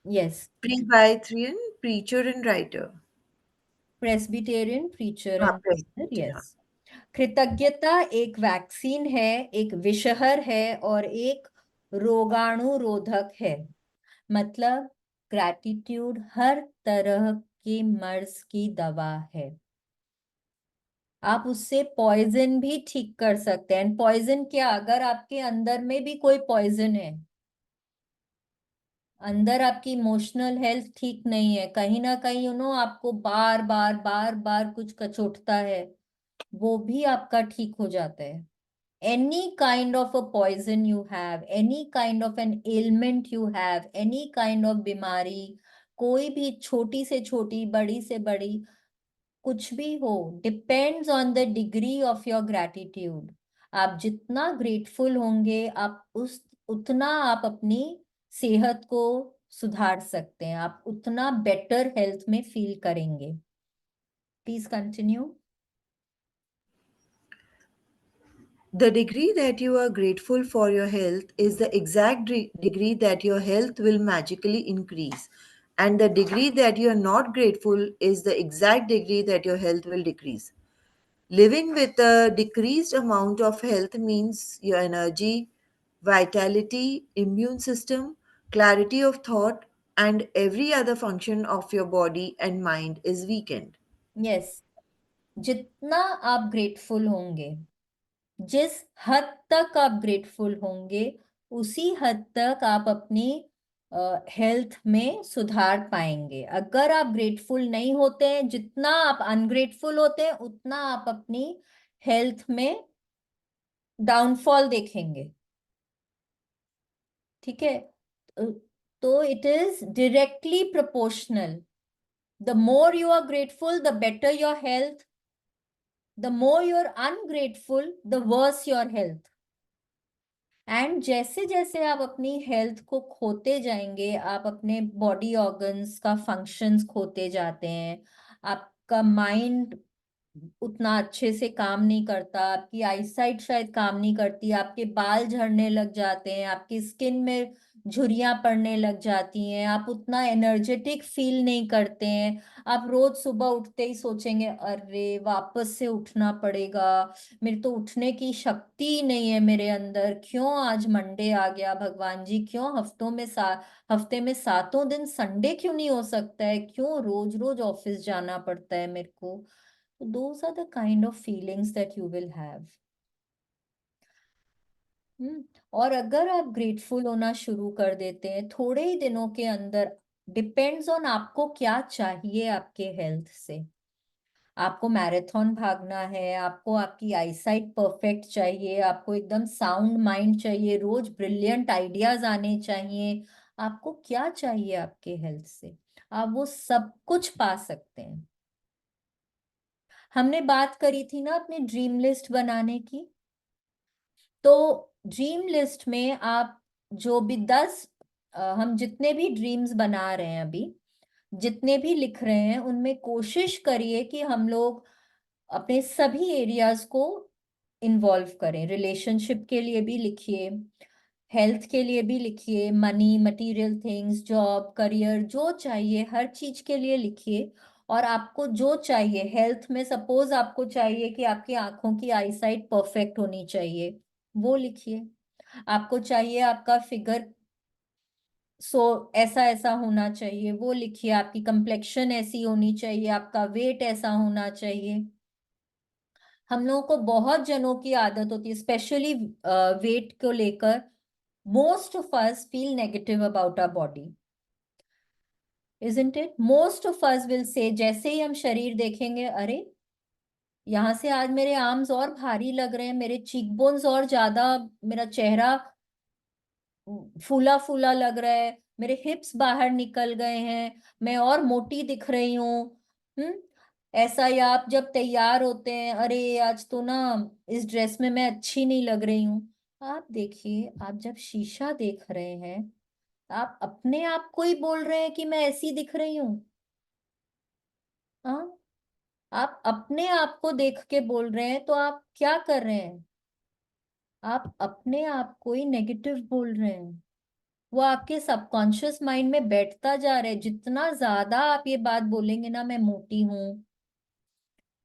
yes, Presbyterian preacher and writer. Presbyterian preacher हाँ, एंड राइटर। Presbyterian, हाँ. यस, कृतज्ञता एक वैक्सीन है, एक विषहर है, और एक रोगाणुरोधक है। मतलब ग्रैटिट्यूड हर तरह की मर्ज की दवा है। आप उससे पॉइजन भी ठीक कर सकते हैं। पॉइजन क्या, अगर आपके अंदर में भी कोई पॉइजन है, अंदर आपकी इमोशनल हेल्थ ठीक नहीं है, कहीं ना कहीं आपको बार बार बार बार कुछ कचोटता है, वो भी आपका ठीक हो जाता है। any kind of a poison you have, any kind of an ailment you have, any kind of बीमारी, कोई भी छोटी से छोटी, बड़ी से बड़ी, कुछ भी हो, depends on the degree of your gratitude. आप जितना ग्रेटफुल होंगे, आप उस उतना आप अपनी सेहत को सुधार सकते हैं, आप उतना बेटर हेल्थ में फील करेंगे। Please continue. The degree that you are grateful for your health is the exact degree that your health will magically increase. And the degree that you are not grateful is the exact degree that your health will decrease. Living with a decreased amount of health means your energy, vitality, immune system, clarity of thought, and every other function of your body and mind is weakened. Yes, जितना आप grateful होंगे, जिस हद तक आप grateful होंगे, उसी हद तक आप अपनी हेल्थ में सुधार पाएंगे। अगर आप ग्रेटफुल नहीं होते हैं, जितना आप अनग्रेटफुल होते हैं, उतना आप अपनी हेल्थ में डाउनफॉल देखेंगे। ठीक है, अ, तो it is directly proportional. The more you are grateful, the better your health. The more you are ungrateful, the worse your health. And जैसे जैसे आप अपनी हेल्थ को खोते जाएंगे, आप अपने बॉडी ऑर्गन्स का फंक्शंस खोते जाते हैं, आपका माइंड उतना अच्छे से काम नहीं करता, आपकी आईसाइट शायद काम नहीं करती, आपके बाल झड़ने लग जाते हैं, आपकी स्किन में झुर्रियां पड़ने लग जाती हैं, आप उतना एनर्जेटिक फील नहीं करते हैं। आप रोज सुबह उठते ही सोचेंगे, अरे वापस से उठना पड़ेगा, मेरे तो उठने की शक्ति ही नहीं है मेरे अंदर, क्यों आज मंडे आ गया भगवान जी, क्यों हफ्ते में सातों दिन संडे क्यों नहीं हो सकता है, क्यों रोज रोज ऑफिस जाना पड़ता है मेरे को। those are the kind of feelings that you will have. और अगर आप ग्रेटफुल होना शुरू कर देते हैं, थोड़े ही दिनों के अंदर डिपेंड्स ऑन आपको क्या चाहिए आपके हेल्थ से। आपको मैराथन भागना है, आपको आपकी आईसाइट परफेक्ट चाहिए, आपको एकदम साउंड माइंड चाहिए, रोज ब्रिलियंट आइडियाज आने चाहिए, आपको क्या चाहिए आपके हेल्थ से, आप वो सब कुछ पा सकते हैं। हमने बात करी थी ना अपनी ड्रीम लिस्ट बनाने की, तो ड्रीम लिस्ट में आप जो भी हम जितने भी ड्रीम्स बना रहे हैं अभी, जितने भी लिख रहे हैं, उनमें कोशिश करिए कि हम लोग अपने सभी एरियाज को इन्वॉल्व करें। रिलेशनशिप के लिए भी लिखिए, हेल्थ के लिए भी लिखिए, money, material things, job, career, जो चाहिए हर चीज के लिए लिखिए। और आपको जो चाहिए हेल्थ में, सपोज आपको चाहिए कि आपकी आंखों की आईसाइट परफेक्ट होनी चाहिए, वो लिखिए। आपको चाहिए आपका फिगर ऐसा ऐसा होना चाहिए, वो लिखिए। आपकी कंप्लेक्शन ऐसी होनी चाहिए, आपका वेट ऐसा होना चाहिए। हम लोगों को बहुत जनों की आदत होती है, स्पेशली वेट को लेकर, most of us feel negative about our body, isn't it? Most of us will say, जैसे ही हम शरीर देखेंगे, अरे यहाँ से आज मेरे आर्म्स और भारी लग रहे हैं, मेरे चीक बोन्स और ज्यादा, मेरा चेहरा फूला फूला लग रहा है, मेरे हिप्स बाहर निकल गए हैं, मैं और मोटी दिख रही हूँ। हम्म ऐसा, या आप जब तैयार होते हैं, अरे आज तो ना इस ड्रेस में मैं अच्छी नहीं लग रही हूँ। आप देखिए, आप जब शीशा देख रहे हैं, आप अपने आप को ही बोल रहे हैं कि मैं ऐसी दिख रही हूँ। हाँ, आप अपने आप को देख के बोल रहे हैं, तो आप क्या कर रहे हैं? आप अपने आप को ही नेगेटिव बोल रहे हैं। वो आपके सबकॉन्शियस माइंड में बैठता जा रहा है। जितना ज्यादा आप ये बात बोलेंगे ना, मैं मोटी हूँ,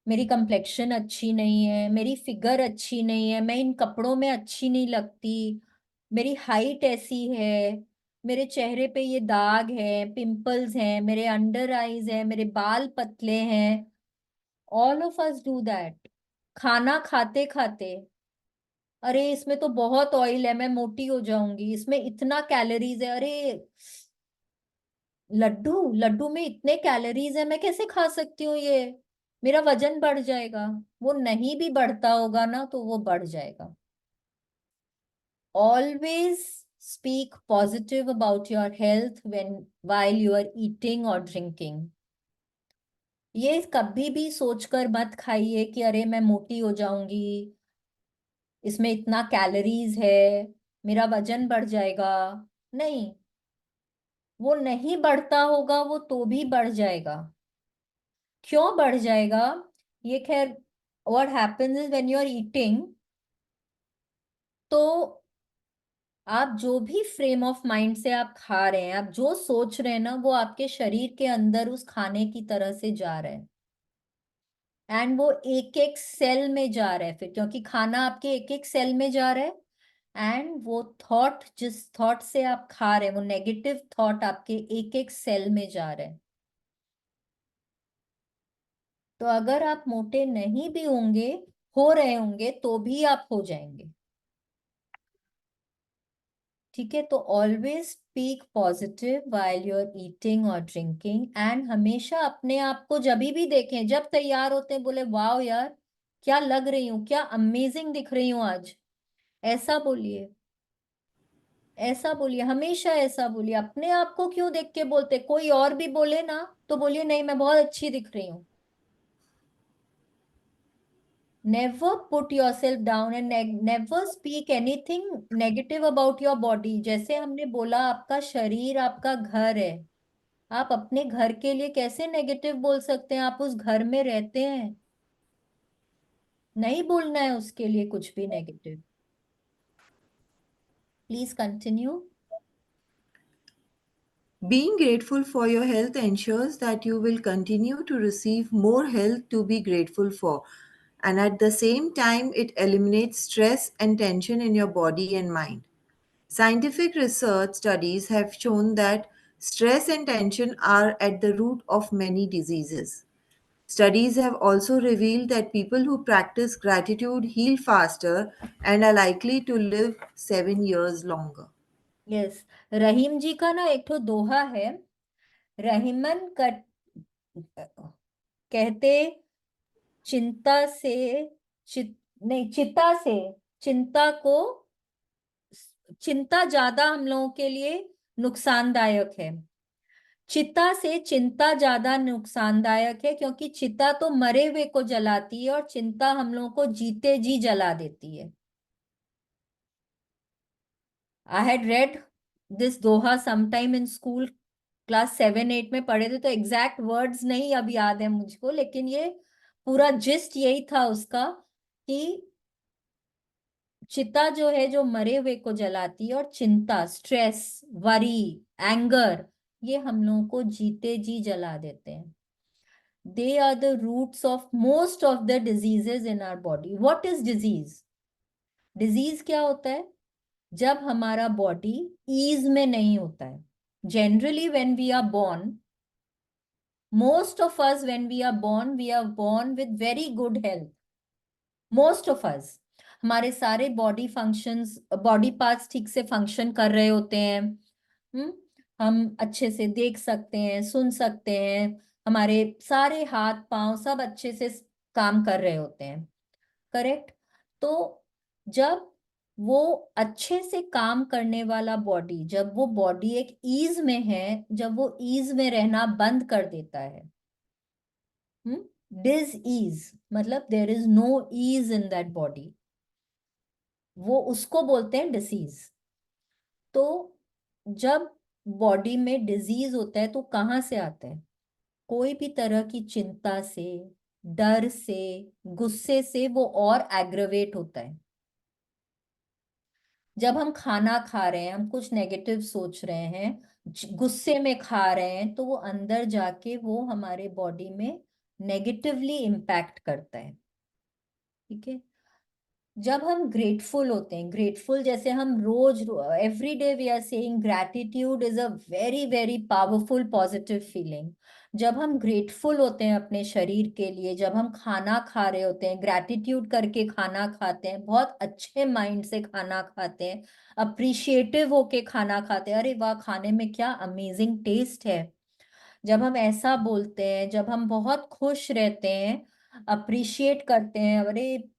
मेरी कंप्लेक्शन अच्छी नहीं है, मेरी फिगर अच्छी नहीं है, मैं इन कपड़ों में अच्छी नहीं लगती, मेरी हाइट ऐसी है, मेरे चेहरे पे ये दाग है, पिंपल्स हैं, मेरे अंडर आईज है, मेरे बाल पतले हैं, all of us do that. खाना खाते खाते, अरे इसमें तो बहुत ऑयल है, मैं मोटी हो जाऊंगी, इसमें इतना कैलोरीज है, अरे लड्डू लड्डू में इतने कैलोरीज है, मैं कैसे खा सकती हूँ ये, मेरा वजन बढ़ जाएगा। वो नहीं भी बढ़ता होगा ना, तो वो बढ़ जाएगा। Always speak positive about your health when while you are eating और ड्रिंकिंग। ये कभी भी सोचकर मत खाइए कि अरे मैं मोटी हो जाऊंगी, इसमें इतना कैलोरीज है, मेरा वजन बढ़ जाएगा। नहीं, वो नहीं बढ़ता होगा, वो तो भी बढ़ जाएगा। क्यों बढ़ जाएगा? ये खैर, what happens is when you are eating, तो आप जो भी फ्रेम ऑफ माइंड से आप खा रहे हैं, आप जो सोच रहे हैं ना, वो आपके शरीर के अंदर उस खाने की तरह से जा रहा है। एंड वो एक एक सेल में जा रहा है फिर, क्योंकि खाना आपके एक एक सेल में जा रहा है। एंड वो थॉट, जिस थॉट से आप खा रहे हैं, वो नेगेटिव थॉट आपके एक एक सेल में जा रहे हैं। तो अगर आप मोटे नहीं भी होंगे, हो रहे होंगे, तो भी आप हो जाएंगे। ठीक है? तो always speak positive while you are eating और ड्रिंकिंग। एंड हमेशा अपने आप को जब भी देखें, जब तैयार होते हैं, बोले वाह यार, क्या लग रही हूँ, क्या अमेजिंग दिख रही हूँ आज, ऐसा बोलिए। ऐसा बोलिए, हमेशा ऐसा बोलिए। अपने आप को क्यों देख के बोलते? कोई और भी बोले ना, तो बोलिए नहीं, मैं बहुत अच्छी दिख रही हूँ। Never put your self down and never speak anything negative about your body. जैसे हमने बोला, आपका शरीर आपका घर है, आप अपने घर के लिए कैसे नेगेटिव बोल सकते हैं? आप उस घर में रहते हैं, नहीं बोलना है उसके लिए कुछ भी negative. Please continue. Being grateful for your health ensures that you will continue to receive more health to be grateful for. And at the same time, it eliminates stress and tension in your body and mind. Scientific research studies have shown that stress and tension are at the root of many diseases. Studies have also revealed that people who practice gratitude heal faster and are likely to live 7 years longer. Yes, रहीम जी का ना एक तो दोहा है, रहीमन कहते चिंता से नहीं, चिता से चिंता को, चिंता ज्यादा हम लोगों के लिए नुकसानदायक है। चिता से चिंता ज्यादा नुकसानदायक है, क्योंकि चिता तो मरे हुए को जलाती है और चिंता हम लोगों को जीते जी जला देती है। I had read this Doha sometime in school, class 7-8 में पढ़े थे, तो एग्जैक्ट वर्ड्स नहीं अब याद है मुझको, लेकिन ये पूरा जिस्ट यही था उसका कि चिता जो है जो मरे हुए को जलाती है, और चिंता, स्ट्रेस, वरी, एंगर, ये हम लोगों को जीते जी जला देते हैं। They are the roots of most of the diseases in our body. What is disease? Disease क्या होता है? जब हमारा बॉडी ईज में नहीं होता है। Generally when we are born, most of us, when we are born, we are born with very good health. Most of us, हमारे सारे बॉडी फंक्शंस, बॉडी पार्ट्स ठीक से फंक्शन कर रहे होते हैं। हम अच्छे से देख सकते हैं, सुन सकते हैं, हमारे सारे हाथ पांव सब अच्छे से काम कर रहे होते हैं। करेक्ट? तो जब वो अच्छे से काम करने वाला बॉडी, जब वो बॉडी एक ईज में है, जब वो ईज में रहना बंद कर देता है, डिज ईज मतलब there is no ease in that body, वो उसको बोलते हैं डिसीज। तो जब बॉडी में डिजीज होता है तो कहाँ से आता है? कोई भी तरह की चिंता से, डर से, गुस्से से वो और एग्रवेट होता है। जब हम खाना खा रहे हैं, हम कुछ नेगेटिव सोच रहे हैं, गुस्से में खा रहे हैं, तो वो अंदर जाके वो हमारे बॉडी में नेगेटिवली इम्पैक्ट करता है। ठीक है? जब हम ग्रेटफुल होते हैं, ग्रेटफुल जैसे हम रोज, every day we are saying gratitude is a very very powerful positive feeling. जब हम ग्रेटफुल होते हैं अपने शरीर के लिए, जब हम खाना खा रहे होते हैं, ग्रैटिट्यूड करके खाना खाते हैं, बहुत अच्छे माइंड से खाना खाते हैं, अप्रिशिएटिव होके खाना खाते हैं, अरे वाह खाने में क्या अमेजिंग टेस्ट है, जब हम ऐसा बोलते हैं, जब हम बहुत खुश रहते हैं, अप्रिशिएट करते हैं, अरे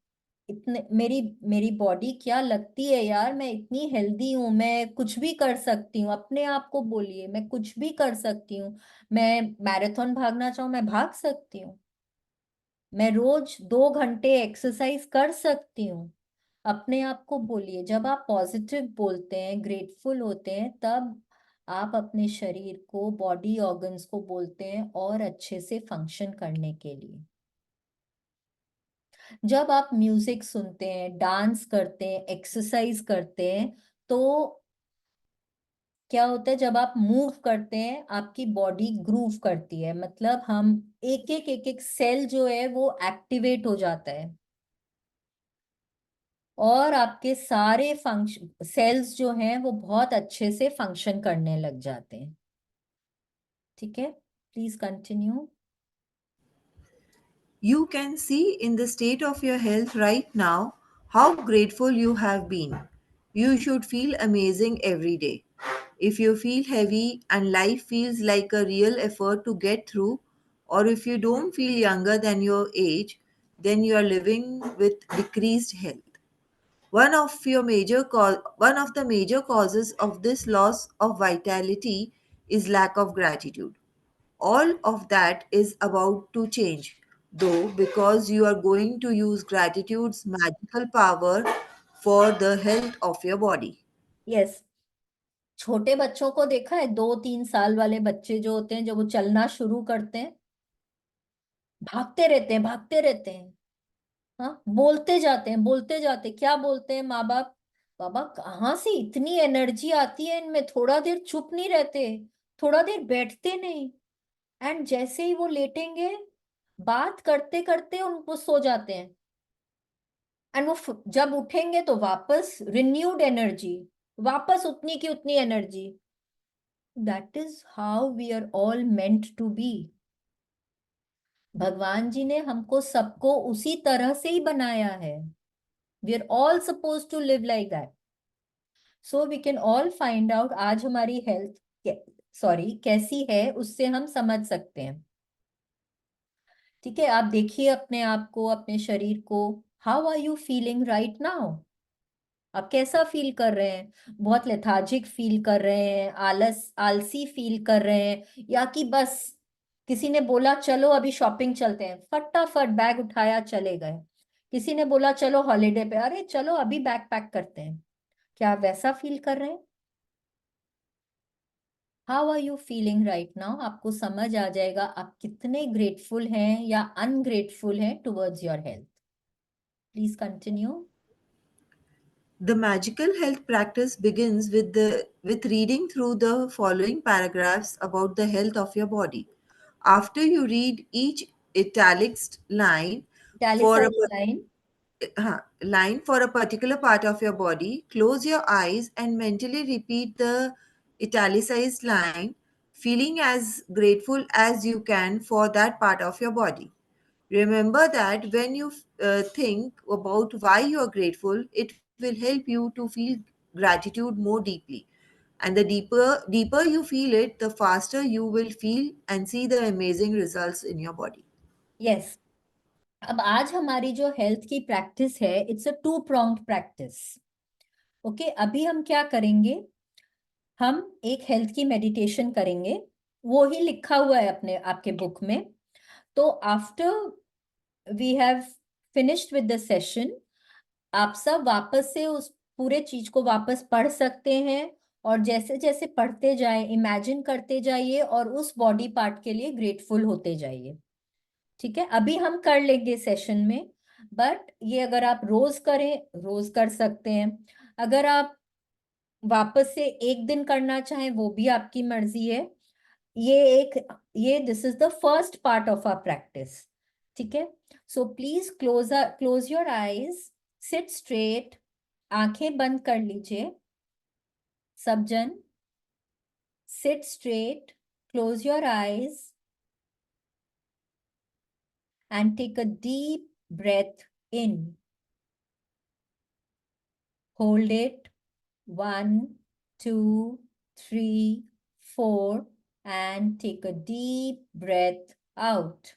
इतने मेरी मेरी बॉडी क्या लगती है यार, मैं इतनी हेल्दी हूँ, मैं कुछ भी कर सकती हूँ, अपने आप को बोलिए मैं कुछ भी कर सकती हूँ, मैं मैराथन भागना चाहूँ मैं भाग सकती हूँ, मैं रोज 2 घंटे एक्सरसाइज कर सकती हूँ। अपने आप को बोलिए। जब आप पॉजिटिव बोलते हैं, ग्रेटफुल होते हैं, तब आप अपने शरीर को, बॉडी ऑर्गन्स को बोलते हैं और अच्छे से फंक्शन करने के लिए। जब आप म्यूजिक सुनते हैं, डांस करते हैं, एक्सरसाइज करते हैं, तो क्या होता है? जब आप मूव करते हैं, आपकी बॉडी ग्रूव करती है, मतलब हम एक एक सेल जो है वो एक्टिवेट हो जाता है, और आपके सारे फंक्शन सेल्स जो हैं वो बहुत अच्छे से फंक्शन करने लग जाते हैं। ठीक है? Please continue. You can see in the state of your health right now how grateful you have been. You should feel amazing every day. If you feel heavy and life feels like a real effort to get through, or if you don't feel younger than your age, then you are living with decreased health. One of the major causes of this loss of vitality is lack of gratitude. All of that is about to change, though, because you are going to use gratitude's magical power for the health of your body. Yes. छोटे बच्चों को देखा है? 2-3 साल वाले बच्चे जो होते हैं, जब वो चलना शुरू करते हैं, भागते रहते हैं, भागते रहते हैं। हाँ, बोलते जाते हैं, बोलते जाते, क्या बोलते हैं माँ बाप? बाबा कहाँ से इतनी एनर्जी आती है इनमें, थोड़ा देर चुप नहीं रहते, थोड़ा देर बैठते नहीं, एंड जैसे ही वो लेटेंगे, बात करते करते उनको सो जाते हैं, एंड वो जब उठेंगे तो वापस रिन्यूड एनर्जी, वापस उतनी की उतनी energy. That is how we are all meant to be. भगवान जी ने हमको सबको उसी तरह से ही बनाया है। We are all suppose to live like that, so we can all find out आज हमारी हेल्थ सॉरी कैसी है उससे हम समझ सकते हैं। ठीक है, आप देखिए अपने आप को, अपने शरीर को। How are you feeling right now? आप कैसा फील कर रहे हैं? बहुत लेथार्जिक फील कर रहे हैं, आलसी फील कर रहे हैं, या कि बस किसी ने बोला चलो अभी शॉपिंग चलते हैं, फटाफट बैग उठाया चले गए। किसी ने बोला चलो हॉलीडे पे, अरे चलो अभी बैग पैक करते हैं। क्या आप वैसा फील कर रहे हैं? How are you feeling right now? आपको समझ आ जाएगा आप कितने ग्रेटफुल हैं या अनग्रेटफुल हैं towards your health. Please continue. The magical health practice begins with reading through the following paragraphs about the health of your body. After you read each italicized line for a Italicized line. line for a particular part of your body, close your eyes and mentally repeat the italicized line, feeling as grateful as you can for that part of your body. Remember that when you think about why you are grateful, it will help you to feel gratitude more deeply. And the deeper you feel it, the faster you will feel and see the amazing results in your body. Yes. अब आज हमारी जो health की practice है, it's a two pronged practice. Okay, अभी हम क्या करेंगे? हम एक हेल्थ की मेडिटेशन करेंगे, वो ही लिखा हुआ है अपने आपके बुक में। तो after we have finished with the session, आप सब वापस से उस पूरे चीज को वापस पढ़ सकते हैं, और जैसे जैसे पढ़ते जाए इमेजिन करते जाइए और उस बॉडी पार्ट के लिए ग्रेटफुल होते जाइए। ठीक है, अभी हम कर लेंगे सेशन में, बट ये अगर आप रोज करें, रोज कर सकते हैं। अगर आप वापस से एक दिन करना चाहें, वो भी आपकी मर्जी है। ये एक ये this is the first part of our practice. ठीक है, so please close your eyes, sit straight, आंखें बंद कर लीजिए सब जन। Sit straight, close your eyes and take a deep breath in. Hold it. 1, 2, 3, 4, and take a deep breath out.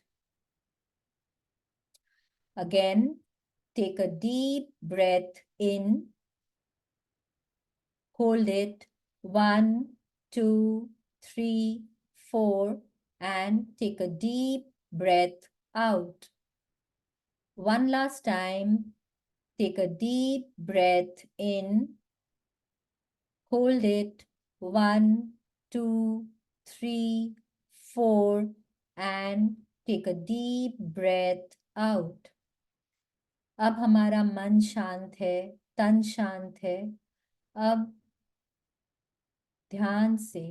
Again, take a deep breath in. Hold it. 1, 2, 3, 4, and take a deep breath out. One last time. Take a deep breath in. Hold it. 1, 2, 3, 4, and take a deep breath out. अब हमारा मन शांत है, तन शांत है। अब ध्यान से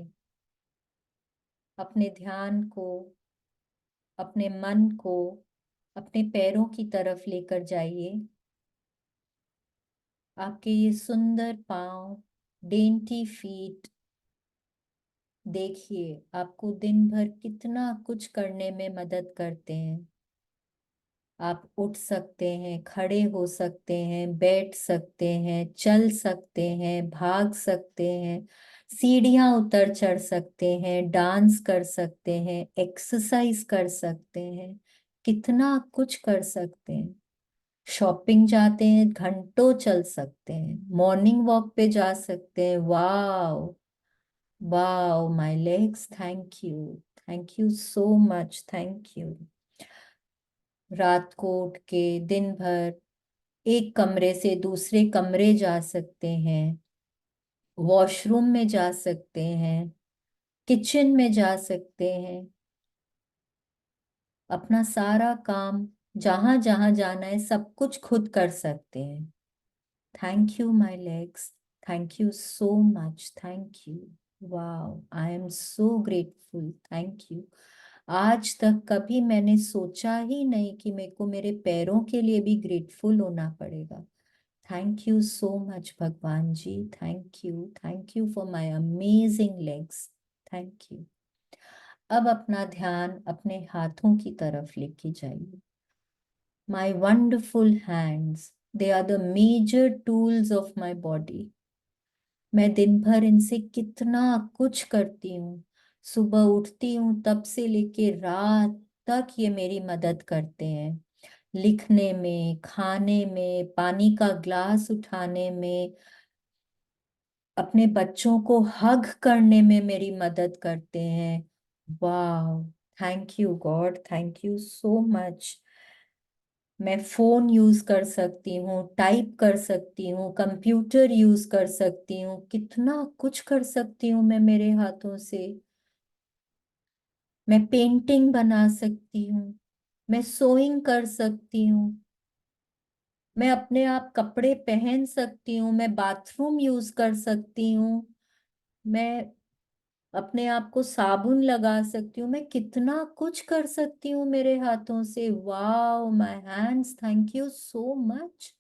अपने ध्यान को, अपने मन को अपने पैरों की तरफ लेकर जाइए। आपके ये सुंदर पांव, डेंटी फीट, देखिए आपको दिन भर कितना कुछ करने में मदद करते हैं। आप उठ सकते हैं, खड़े हो सकते हैं, बैठ सकते हैं, चल सकते हैं, भाग सकते हैं, सीढ़ियां उतर चढ़ सकते हैं, डांस कर सकते हैं, एक्सरसाइज कर सकते हैं, कितना कुछ कर सकते हैं। शॉपिंग जाते हैं, घंटों चल सकते हैं, मॉर्निंग वॉक पे जा सकते हैं। Wow wow my legs, thank you so much, thank you. रात को उठ के दिन भर एक कमरे से दूसरे कमरे जा सकते हैं, वॉशरूम में जा सकते हैं, किचन में जा सकते हैं, अपना सारा काम जहां जहां जाना है सब कुछ खुद कर सकते हैं। Thank you my legs, thank you so much, thank you. Wow, I am so grateful, thank you. आज तक कभी मैंने सोचा ही नहीं कि मेरे को मेरे पैरों के लिए भी ग्रेटफुल होना पड़ेगा। थैंक यू सो मच भगवान जी, thank you for my amazing legs, thank you. अब अपना ध्यान अपने हाथों की तरफ लेके जाइए। My wonderful hands, they are the major tools of my body. मैं दिन भर इनसे कितना कुछ करती हूँ। सुबह उठती हूँ तब से लेके रात तक ये मेरी मदद करते हैं, लिखने में, खाने में, पानी का ग्लास उठाने में, अपने बच्चों को हग करने में मेरी मदद करते हैं। वाह, thank you God, thank you so much. मैं फोन यूज कर सकती हूँ, टाइप कर सकती हूँ, कंप्यूटर यूज कर सकती हूँ, कितना कुछ कर सकती हूँ मैं मेरे हाथों से। मैं पेंटिंग बना सकती हूँ, मैं सोइंग कर सकती हूँ, मैं अपने आप कपड़े पहन सकती हूँ, मैं बाथरूम यूज कर सकती हूँ, मैं अपने आप को साबुन लगा सकती हूँ, मैं कितना कुछ कर सकती हूँ मेरे हाथों से। Wow my hands, thank you so much.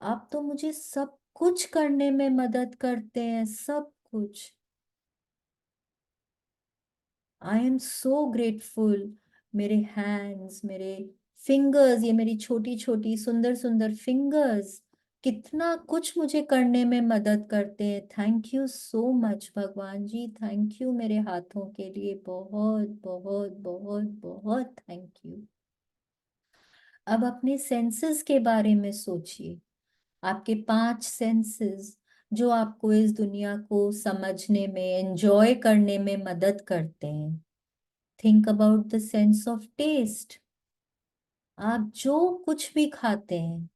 आप तो मुझे सब कुछ करने में मदद करते हैं, सब कुछ। I am so grateful. मेरे हैंड्स, मेरे फिंगर्स, ये मेरी छोटी छोटी सुंदर सुंदर फिंगर्स कितना कुछ मुझे करने में मदद करते हैं। थैंक यू सो मच भगवान जी, थैंक यू मेरे हाथों के लिए, बहुत बहुत बहुत बहुत थैंक यू। अब अपने सेंसेस के बारे में सोचिए, आपके 5 सेंसेस जो आपको इस दुनिया को समझने में, एंजॉय करने में मदद करते हैं। Think about the sense of taste. आप जो कुछ भी खाते हैं,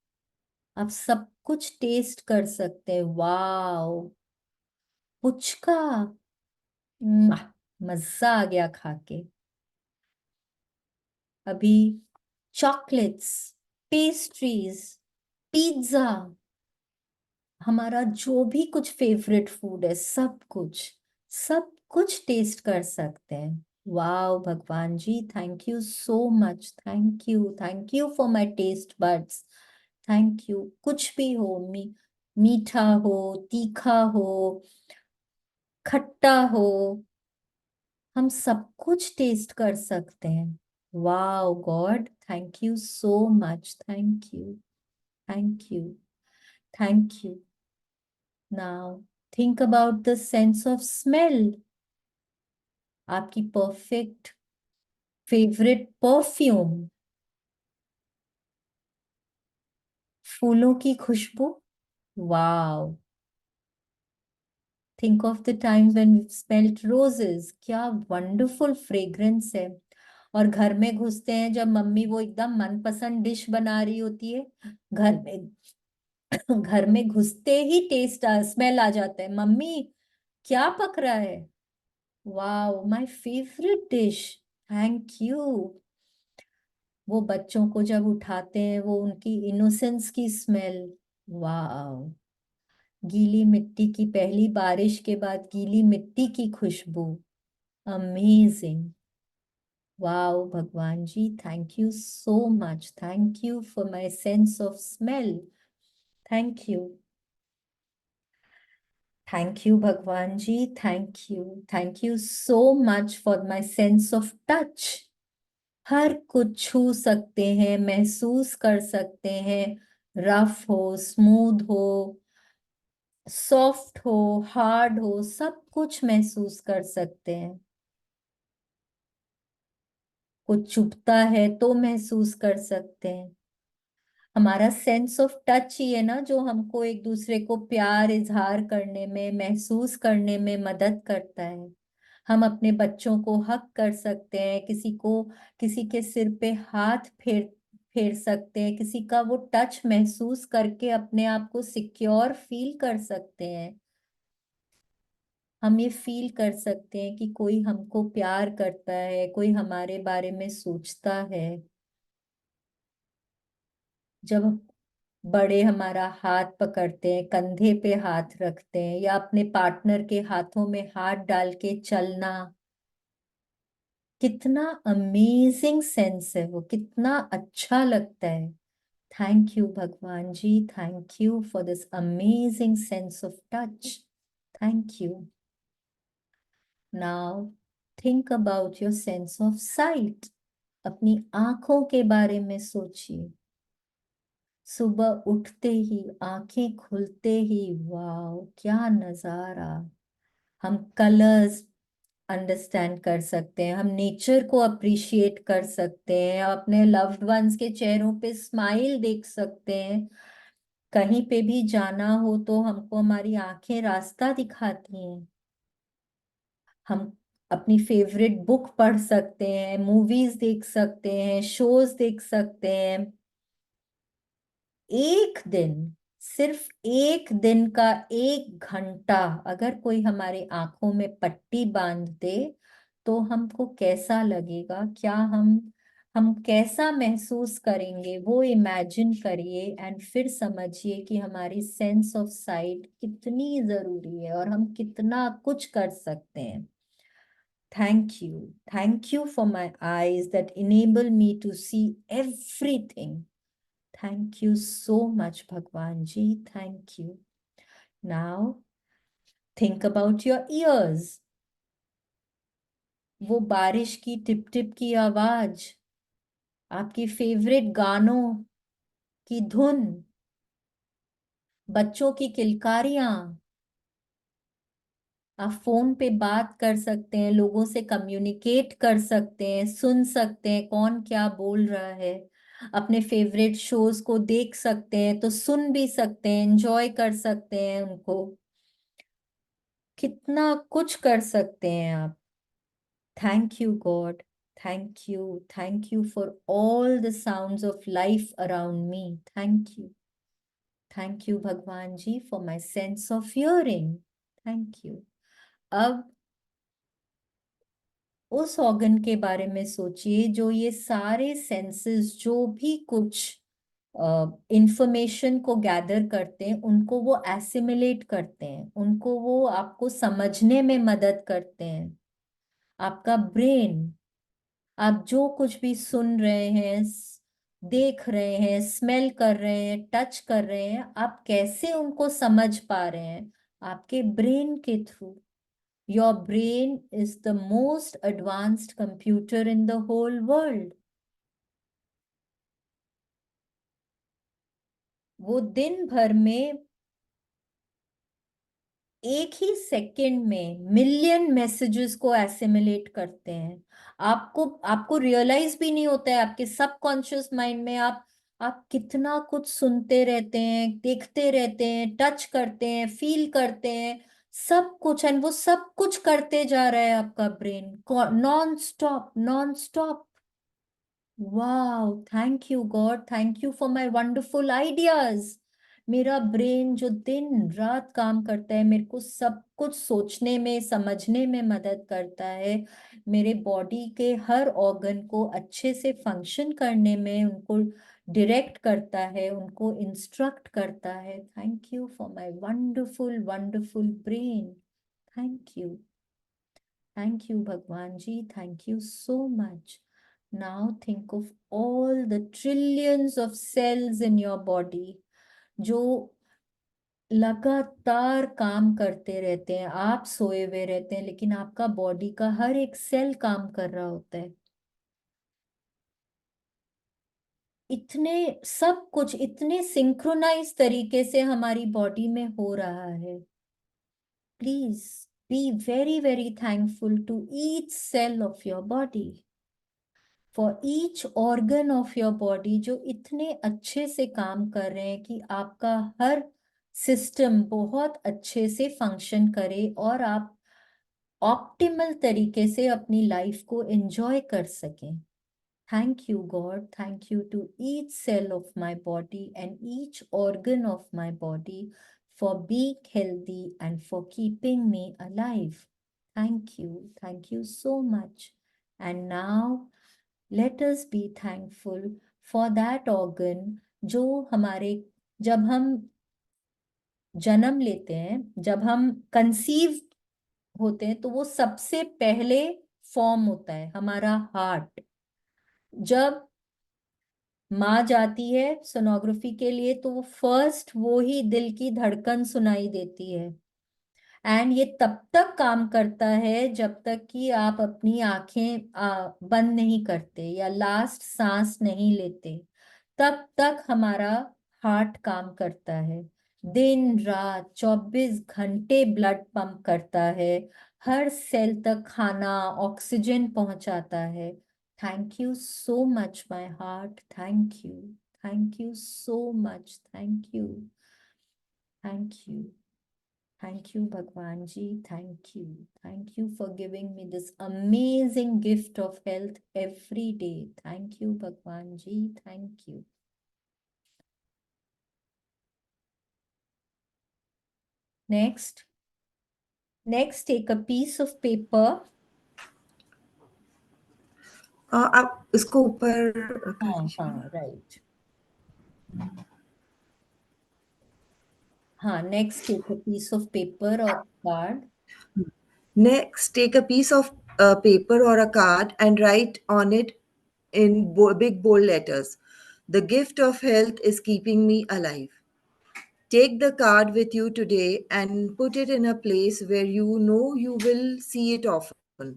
आप सब कुछ टेस्ट कर सकते हैं। वाओ, पुचका, म्वा, मजा आ गया खा के। अभी चॉकलेट्स, पेस्ट्रीज, पिज्जा, हमारा जो भी कुछ फेवरेट फूड है, सब कुछ, सब कुछ टेस्ट कर सकते हैं। वाओ भगवान जी, thank you so much, thank you for my taste buds. Thank you. कुछ भी हो, मीठा हो, तीखा हो, खट्टा हो, हम सब कुछ टेस्ट कर सकते हैं। Wow God, thank you so much, thank you, thank you. Now, think about the sense of smell. आपकी परफेक्ट फेवरेट परफ्यूम, फूलों की खुशबू। Wow, think of the times when we smelt roses, क्या वंडरफुल फ्रेग्रेंस है। और घर में घुसते हैं जब मम्मी वो एकदम मनपसंद डिश बना रही होती है, घर में घर में घुसते ही टेस्ट स्मेल आ जाता है, मम्मी क्या पक रहा है। Wow, my favourite dish, thank you. वो बच्चों को जब उठाते हैं, वो उनकी इनोसेंस की स्मेल। वाओ, गीली मिट्टी की पहली बारिश के बाद गीली मिट्टी की खुशबू, अमेजिंग। वाओ भगवान जी, thank you so much, thank you for my sense of smell. Thank you, thank you भगवान जी, thank you so much for my sense of touch. हर कुछ छू सकते हैं, महसूस कर सकते हैं, रफ हो, स्मूथ हो, सॉफ्ट हो, हार्ड हो, सब कुछ महसूस कर सकते हैं। कुछ चुभता है तो महसूस कर सकते हैं। हमारा सेंस ऑफ टच ही है ना जो हमको एक दूसरे को प्यार इजहार करने में, महसूस करने में मदद करता है। हम अपने बच्चों को हक कर सकते हैं, किसी को, किसी के सिर पे हाथ फेर फेर सकते हैं, किसी का वो टच महसूस करके अपने आप को सिक्योर फील कर सकते हैं। हम ये फील कर सकते हैं कि कोई हमको प्यार करता है, कोई हमारे बारे में सोचता है। जब बड़े हमारा हाथ पकड़ते हैं, कंधे पे हाथ रखते हैं, या अपने पार्टनर के हाथों में हाथ डाल के चलना, कितना अमेजिंग सेंस है वो, कितना अच्छा लगता है। थैंक यू भगवान जी, thank you for this amazing sense of touch. Thank you. Now think about your sense of sight. अपनी आंखों के बारे में सोचिए। सुबह उठते ही, आंखें खुलते ही, वाह क्या नजारा। हम कलर्स, अंडरस्टैंड कर सकते हैं, हम नेचर को अप्रिशिएट कर सकते हैं, अपने लव्ड वंस के चेहरों पे स्माइल देख सकते हैं। कहीं पे भी जाना हो तो हमको हमारी आंखें रास्ता दिखाती हैं। हम अपनी फेवरेट बुक पढ़ सकते हैं, मूवीज देख सकते हैं, शोज देख सकते हैं। एक दिन, सिर्फ एक दिन का 1 घंटा अगर कोई हमारे आंखों में पट्टी बांध दे तो हमको कैसा लगेगा, क्या हम कैसा महसूस करेंगे, वो इमेजिन करिए एंड फिर समझिए कि हमारी सेंस ऑफ साइट कितनी जरूरी है और हम कितना कुछ कर सकते हैं। Thank you. Thank you for my eyes that enable me to see everything. Thank you so much, Bhagwan Ji. Thank you. Now, think about your ears. वो बारिश की टिप टिप की आवाज, आपकी फेवरेट गानों की धुन, बच्चों की किलकारियां। आप फोन पे बात कर सकते हैं, लोगों से कम्युनिकेट कर सकते हैं, सुन सकते हैं कौन क्या बोल रहा है, अपने फेवरेट शोज को देख सकते हैं तो सुन भी सकते हैं, एंजॉय कर सकते हैं उनको। कितना कुछ कर सकते हैं आप। Thank you God, thank you for all the sounds of life around me. Thank you भगवान जी for my sense of hearing. Thank you. अब उस ऑर्गन के बारे में सोचिए जो ये सारे सेंसेस जो भी कुछ इंफॉर्मेशन को गैदर करते हैं उनको वो एसिमिलेट करते हैं, उनको वो आपको समझने में मदद करते हैं। आपका ब्रेन, आप जो कुछ भी सुन रहे हैं, देख रहे हैं, स्मेल कर रहे हैं, टच कर रहे हैं, आप कैसे उनको समझ पा रहे हैं? आपके ब्रेन के through. Your brain is the most advanced computer in the whole world. वो दिन भर में एक ही सेकंड में मिलियन मैसेजेस को एसिमिलेट करते हैं। आपको आपको रियलाइज भी नहीं होता है, आपके सबकॉन्शियस माइंड में आप कितना कुछ सुनते रहते हैं, देखते रहते हैं, टच करते हैं, फील करते हैं, सब कुछ। एंड वो सब कुछ करते जा रहा है आपका brain, non stop non stop. Wow, thank you God, thank you for my wonderful ideas. मेरा ब्रेन जो दिन रात काम करता है, मेरे को सब कुछ सोचने में, समझने में मदद करता है, मेरे बॉडी के हर ऑर्गन को अच्छे से फंक्शन करने में उनको डायरेक्ट करता है, उनको इंस्ट्रक्ट करता है। Thank you for my wonderful wonderful brain. Thank you, thank you भगवान जी, thank you so much. Now think of all the trillions of cells in your body जो लगातार काम करते रहते हैं। आप सोए हुए रहते हैं लेकिन आपका बॉडी का हर एक सेल काम कर रहा होता है। इतने सब कुछ इतने सिंक्रोनाइज तरीके से हमारी बॉडी में हो रहा है। Please be very very thankful to each cell of your body, for each organ of your body जो इतने अच्छे से काम कर रहे हैं कि आपका हर सिस्टम बहुत अच्छे से फंक्शन करे और आप ऑप्टिमल तरीके से अपनी लाइफ को एंजॉय कर सकें। Thank you, God. Thank you to each cell of my body and each organ of my body for being healthy and for keeping me alive. Thank you. Thank you so much. And now let us be thankful for that organ जो हमारे, जब हम जन्म लेते हैं, जब हम conceive होते हैं तो वो सबसे पहले फॉर्म होता है हमारा हार्ट। जब माँ जाती है सोनोग्राफी के लिए तो वो फर्स्ट वो ही दिल की धड़कन सुनाई देती है। एंड ये तब तक काम करता है जब तक कि आप अपनी आंखें बंद नहीं करते या लास्ट सांस नहीं लेते, तब तक हमारा हार्ट काम करता है। दिन रात 24 घंटे ब्लड पंप करता है हर सेल तक खाना ऑक्सीजन पहुंचाता है। Thank you so much my heart, thank you so much, thank you thank you भगवान जी, thank you for giving me this amazing gift of health every day. Thank you भगवान जी, thank you. Next, take a piece of paper. आप इसको ऊपर कर दीजिए। हाँ, right. हाँ, next take a piece of paper or card. Next, take a piece of paper or a card and write on it in big bold letters, "The gift of health is keeping me alive." Take the card with you today and put it in a place where you know you will see it often.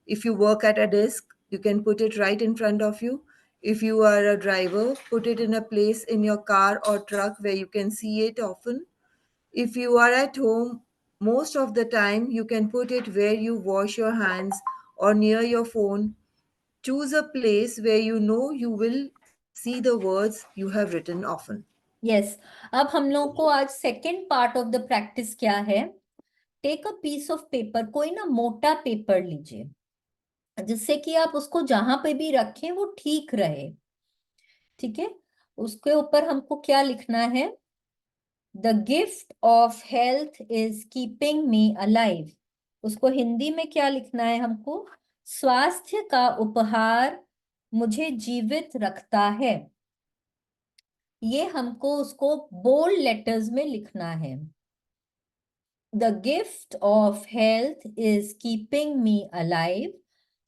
If you work at a desk, you can put it right in front of you. If you are a driver, put it in a place in your car or truck where you can see it often. If you are at home, most of the time you can put it where you wash your hands or near your phone. Choose a place where you know you will see the words you have written often. Yes. अब हम लोग को आज second part of the practice क्या है? Take a piece of paper. कोई ना मोटा पेपर लीजिए जिससे कि आप उसको जहां पे भी रखें वो ठीक रहे। ठीक है, उसके ऊपर हमको क्या लिखना है? The gift of health is keeping me alive. उसको हिंदी में क्या लिखना है हमको? स्वास्थ्य का उपहार मुझे जीवित रखता है। ये हमको उसको बोल्ड लेटर्स में लिखना है। The gift of health is keeping me alive.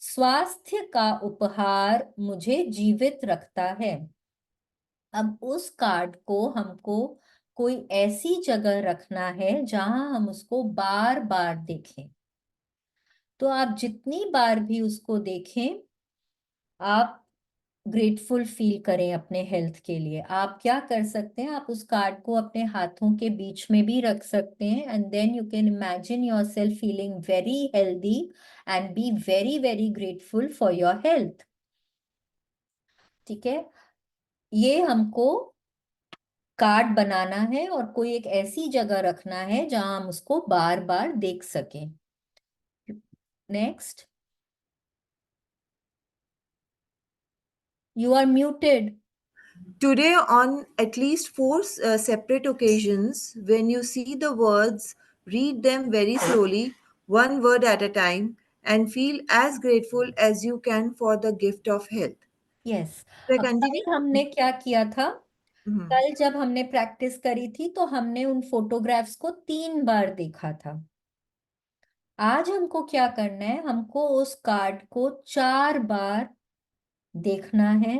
स्वास्थ्य का उपहार मुझे जीवित रखता है। अब उस कार्ड को हमको कोई ऐसी जगह रखना है जहां हम उसको बार बार देखें। तो आप जितनी बार भी उसको देखें, आप ग्रेटफुल फील करें अपने हेल्थ के लिए। आप क्या कर सकते हैं, आप उस कार्ड को अपने हाथों के बीच में भी रख सकते हैं and then you can imagine yourself feeling very healthy and be very very grateful for your health. ठीक है, ये हमको कार्ड बनाना है और कोई एक ऐसी जगह रखना है जहां हम उसको बार बार देख सकें। Next, you are muted. Today, on at least four separate occasions, when you see the words, read them very slowly, one word at a time, and feel as grateful as you can for the gift of health. Yes. Should I अब continue? कल हमने क्या किया था? Mhm. कल जब हमने practice करी थी तो हमने उन फोटोग्राफ्स को 3 बार देखा था। आज हमको क्या करना है? हमको उस कार्ड को 4 बार देखना है।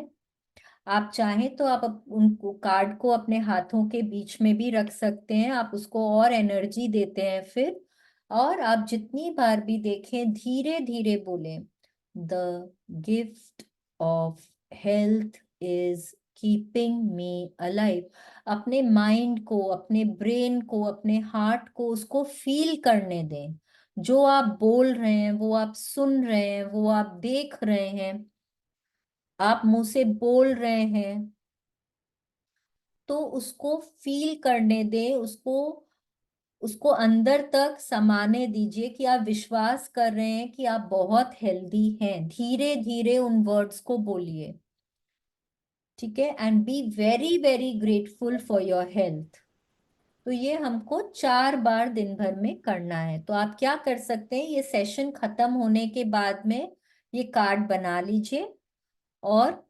आप चाहें तो आप उनको कार्ड को अपने हाथों के बीच में भी रख सकते हैं, आप उसको और एनर्जी देते हैं फिर। और आप जितनी बार भी देखें धीरे धीरे बोलें, the gift of health is keeping me alive. अपने माइंड को, अपने ब्रेन को, अपने हार्ट को उसको फील करने दें। जो आप बोल रहे हैं, वो आप सुन रहे हैं, वो आप देख रहे हैं, आप मुंह से बोल रहे हैं, तो उसको फील करने दें, उसको उसको अंदर तक समाने दीजिए कि आप विश्वास कर रहे हैं कि आप बहुत हेल्दी हैं। धीरे धीरे उन वर्ड्स को बोलिए। ठीक है, and be very very grateful for your health. तो ये हमको 4 बार दिन भर में करना है। तो आप क्या कर सकते हैं, ये सेशन खत्म होने के बाद में ये कार्ड बना लीजिए और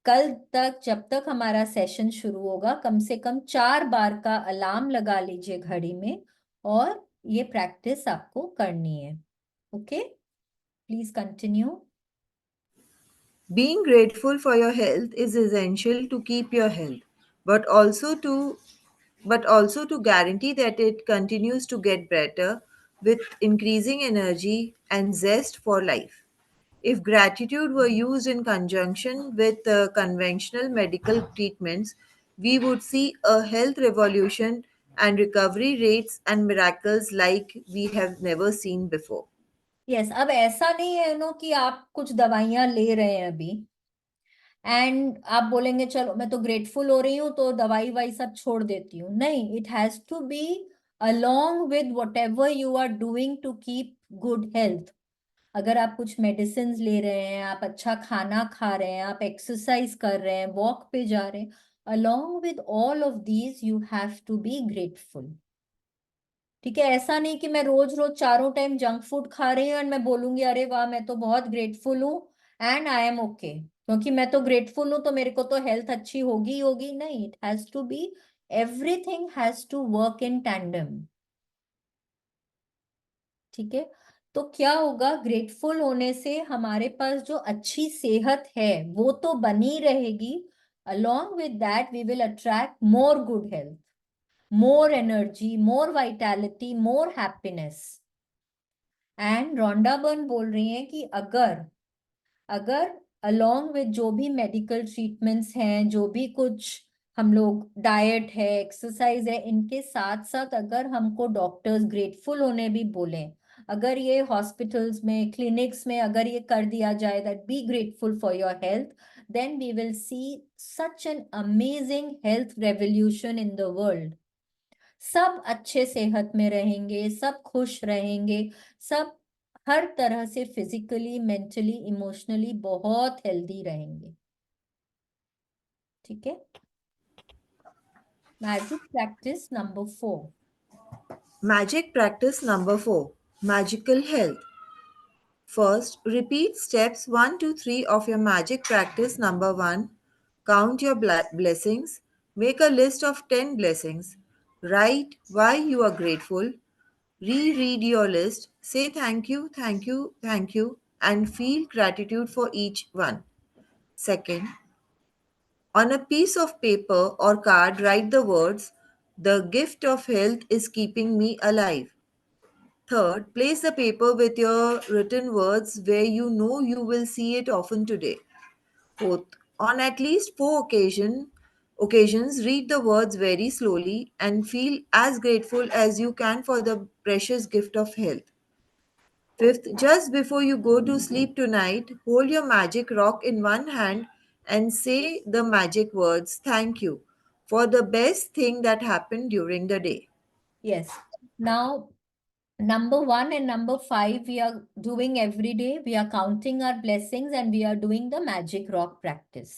कल तक जब तक हमारा सेशन शुरू होगा कम से कम 4 बार का अलार्म लगा लीजिए घड़ी में और ये प्रैक्टिस आपको करनी है। Okay, please continue. Being grateful for your health is essential to keep your health, but also to guarantee that it continues to get better with increasing energy and zest for life. If gratitude were used in conjunction with conventional medical treatments, we would see a health revolution and recovery rates and miracles like we have never seen before. Yes, अब ऐसा नहीं है कि आप कुछ दवाइयां ले रहे हैं अभी एंड आप बोलेंगे चलो मैं तो ग्रेटफुल हो रही हूँ तो दवाई वाई सब छोड़ देती हूँ। नहीं, it has to be along with whatever you are doing to keep good health. अगर आप कुछ मेडिसिन ले रहे हैं, आप अच्छा खाना खा रहे हैं, आप एक्सरसाइज कर रहे हैं, वॉक पे जा रहे हैं, along with all of these you have to be grateful. ठीक है, ऐसा नहीं कि मैं रोज रोज चारों टाइम जंक फूड खा रही हूँ और मैं बोलूंगी अरे वाह मैं तो बहुत ग्रेटफुल हूँ एंड आई एम ओके, क्योंकि मैं तो ग्रेटफुल हूँ तो मेरे को तो हेल्थ अच्छी होगी ही होगी। नहीं, it has to be, everything has to work in tandem. ठीक है, तो क्या होगा, ग्रेटफुल होने से हमारे पास जो अच्छी सेहत है वो तो बनी रहेगी, along with that we will attract more good health, more energy, more vitality, more happiness। And Rhonda Byrne बोल रही हैं कि अगर अगर अलोंग विद जो भी मेडिकल ट्रीटमेंट्स हैं, जो भी कुछ हम लोग डाइट है, एक्सरसाइज है, इनके साथ साथ अगर हमको डॉक्टर्स ग्रेटफुल होने भी बोलें, अगर ये हॉस्पिटल्स में, क्लिनिक्स में अगर ये कर दिया जाए that be grateful for your health, then we will see such an amazing health revolution in the world. सब अच्छे सेहत में रहेंगे, सब खुश रहेंगे, सब हर तरह से फिजिकली, मेंटली, इमोशनली बहुत हेल्दी रहेंगे। ठीक है, magic practice number 4। Magic practice number 4, Magical Health. First, repeat steps 1 to 3 of your magic practice number 1. Count your blessings. Make a list of 10 blessings. Write why you are grateful. Reread your list. Say thank you, thank you, thank you, and feel gratitude for each one. Second, on a piece of paper or card, write the words, "The gift of health is keeping me alive." Third, place the paper with your written words where you know you will see it often today. Fourth, on at least occasions, read the words very slowly and feel as grateful as you can for the precious gift of health. Fifth, just before you go to sleep tonight, hold your magic rock in one hand and say the magic words, "Thank you," for the best thing that happened during the day. Yes, now number 1 and number 5 we are doing every day. We are counting our blessings and we are doing the magic rock practice.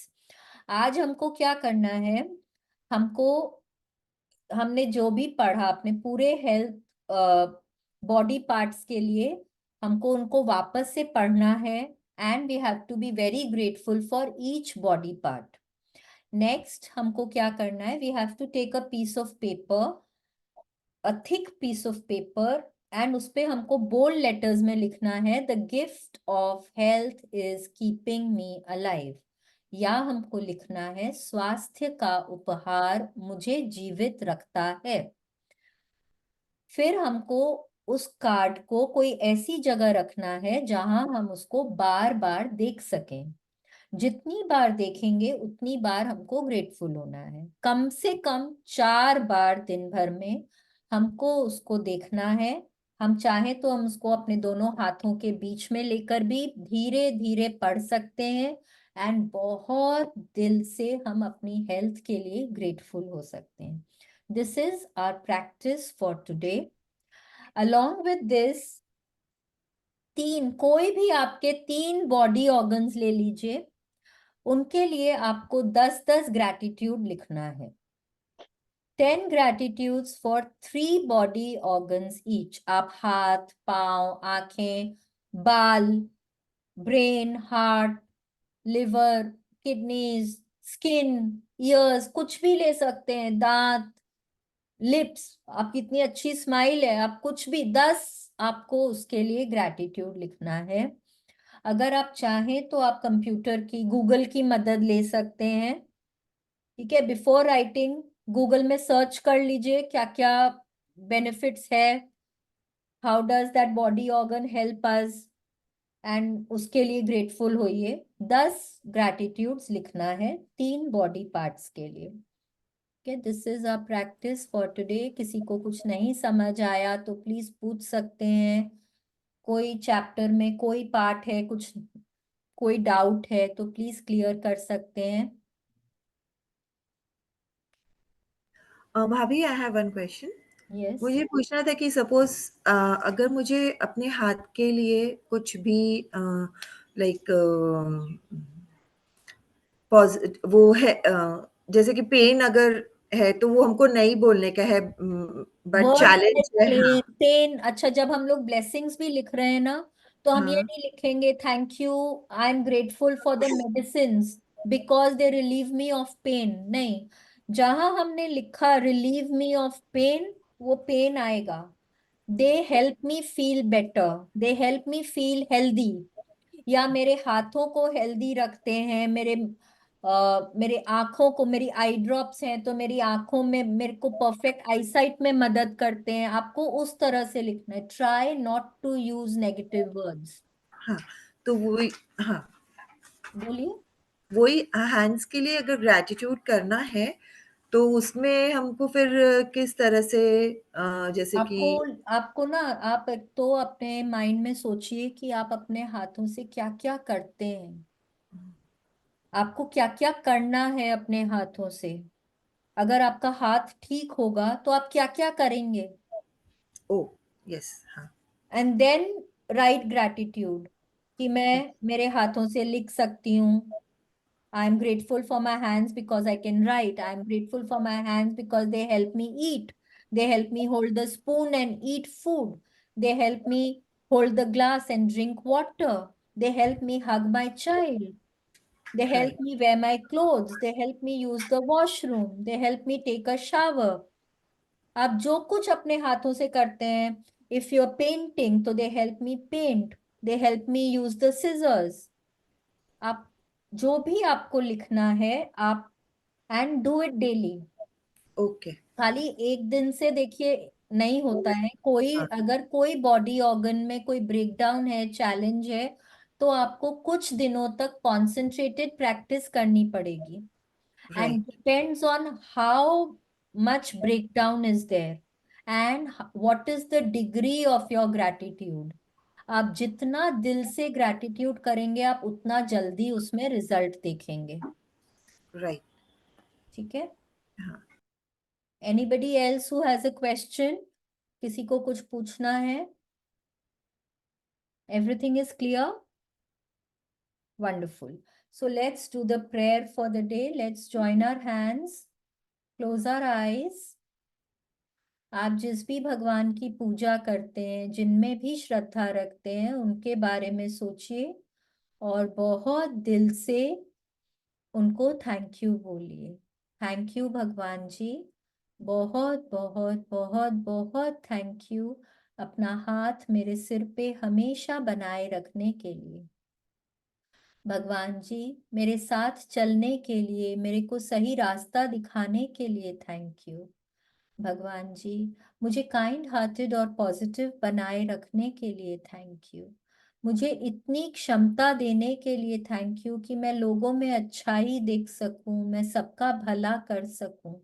आज हमको क्या करना है, हमको, हमने जो भी पढ़ा अपने पूरे हेल्थ बॉडी पार्ट्स के लिए, हमको उनको वापस से पढ़ना है and we have to be very grateful for each body part. Next हमको क्या करना है, we have to take a piece of paper, a thick piece of paper, and उस पे हमको बोल्ड लेटर्स में लिखना है, the gift of health is keeping me alive, या हमको लिखना है, स्वास्थ्य का उपहार मुझे जीवित रखता है। फिर हमको उस कार्ड को कोई ऐसी जगह रखना है जहां हम उसको बार बार देख सकें। जितनी बार देखेंगे उतनी बार हमको ग्रेटफुल होना है। कम से कम 4 बार दिन भर में हमको उसको देखना है। हम चाहे तो हम उसको अपने दोनों हाथों के बीच में लेकर भी धीरे धीरे पढ़ सकते हैं एंड बहुत दिल से हम अपनी हेल्थ के लिए ग्रेटफुल हो सकते हैं। This is our practice for today. Along with this, कोई भी आपके 3 बॉडी ऑर्गन्स ले लीजिए, उनके लिए आपको 10-10 ग्रैटिट्यूड लिखना है। 10 gratitudes for 3 body organs each। आप हाथ, पांव, आंखें, बाल, brain, heart, liver, kidneys, skin, years, कुछ भी ले सकते हैं, दांत, लिप्स, आपकी इतनी अच्छी स्माइल है, आप कुछ भी, 10 आपको उसके लिए ग्रैटिट्यूड लिखना है। अगर आप चाहें तो आप कंप्यूटर की, गूगल की मदद ले सकते हैं। ठीक है, बिफोर राइटिंग गूगल में सर्च कर लीजिए क्या क्या बेनिफिट्स है, how does that body organ help us, and उसके लिए ग्रेटफुल होइए। 10 ग्रैटिट्यूड्स लिखना है 3 बॉडी पार्ट्स के लिए। Okay, this is a practice for today. किसी को कुछ नहीं समझ आया तो प्लीज पूछ सकते हैं। कोई चैप्टर में कोई पार्ट है, कुछ कोई डाउट है तो प्लीज क्लियर कर सकते हैं। भाभी, I have one question. Yes. मुझे पूछना था कि सपोज अगर मुझे अपने हाथ के लिए कुछ भी लाइक वो है, जैसे कि पेन अगर है तो वो हमको नहीं बोलने का है, बट वर्ड चैलेंज है। हाँ। Pen pen. अच्छा, जब हम लोग ब्लेसिंग्स भी लिख रहे हैं ना, तो हम ये हाँ। नहीं लिखेंगे thank you, I am grateful for the medicines because they relieve me of pain. नहीं, जहां हमने लिखा रिलीव मी ऑफ पेन, वो पेन आएगा। They help me feel better, they help me feel healthy, या मेरे हाथों को हेल्दी रखते हैं, मेरे आंखों को, मेरी आई ड्रॉप्स हैं तो मेरी आंखों में मेरे को परफेक्ट आईसाइट में मदद करते हैं। आपको उस तरह से लिखना है, try not to use negative words. हाँ, तो वही। हाँ, बोलिए। वही हैंड्स के लिए अगर ग्रैटिट्यूड करना है तो उसमें हमको फिर किस तरह से, जैसे कि आपको आपको ना, आप एक तो अपने माइंड में सोचिए कि आप अपने हाथों से क्या क्या करते हैं, आपको क्या क्या करना है अपने हाथों से। अगर आपका हाथ ठीक होगा तो आप क्या क्या करेंगे, ओ, यस, हाँ। एंड देन राइट ग्रैटिट्यूड, कि मैं मेरे हाथों से लिख सकती हूँ। आई am grateful for my hands because I can write, I am grateful for my hands because they help me eat, they help me hold the spoon and eat food, they help me hold the glass and drink water, they help me hug my child, they help right. me wear my clothes, they help me use the washroom, they help me take a shower। आप जो कुछ अपने हाथों से करते हैं, if you are painting तो they help me paint, they help me use the scissors. आप जो भी आपको लिखना है, आप and do it daily. Okay. खाली एक दिन से देखिए नहीं होता है। कोई हाँ। अगर कोई बॉडी ऑर्गन में कोई ब्रेकडाउन है, चैलेंज है, तो आपको कुछ दिनों तक कॉन्सेंट्रेटेड प्रैक्टिस करनी पड़ेगी। And right. depends on how much breakdown is there and what is the degree of your gratitude। आप जितना दिल से ग्रैटिट्यूड करेंगे, आप उतना जल्दी उसमें रिजल्ट देखेंगे। राइट। ठीक है। हाँ। Anybody else who has a question? किसी को कुछ पूछना है? Everything is clear? Wonderful. So let's do the prayer for the day. Let's join our hands, close our eyes। आप जिस भी भगवान की पूजा करते हैं, जिनमें भी श्रद्धा रखते हैं, उनके बारे में सोचिए और बहुत दिल से उनको थैंक यू बोलिए। थैंक यू भगवान जी, बहुत बहुत बहुत बहुत थैंक यू, अपना हाथ मेरे सिर पे हमेशा बनाए रखने के लिए। भगवान जी, मेरे साथ चलने के लिए, मेरे को सही रास्ता दिखाने के लिए थैंक यू। भगवान जी, मुझे काइंड हार्टेड और पॉजिटिव बनाए रखने के लिए थैंक यू। मुझे इतनी क्षमता देने के लिए थैंक यू कि मैं लोगों में अच्छाई देख सकूं, मैं सबका भला कर सकूं।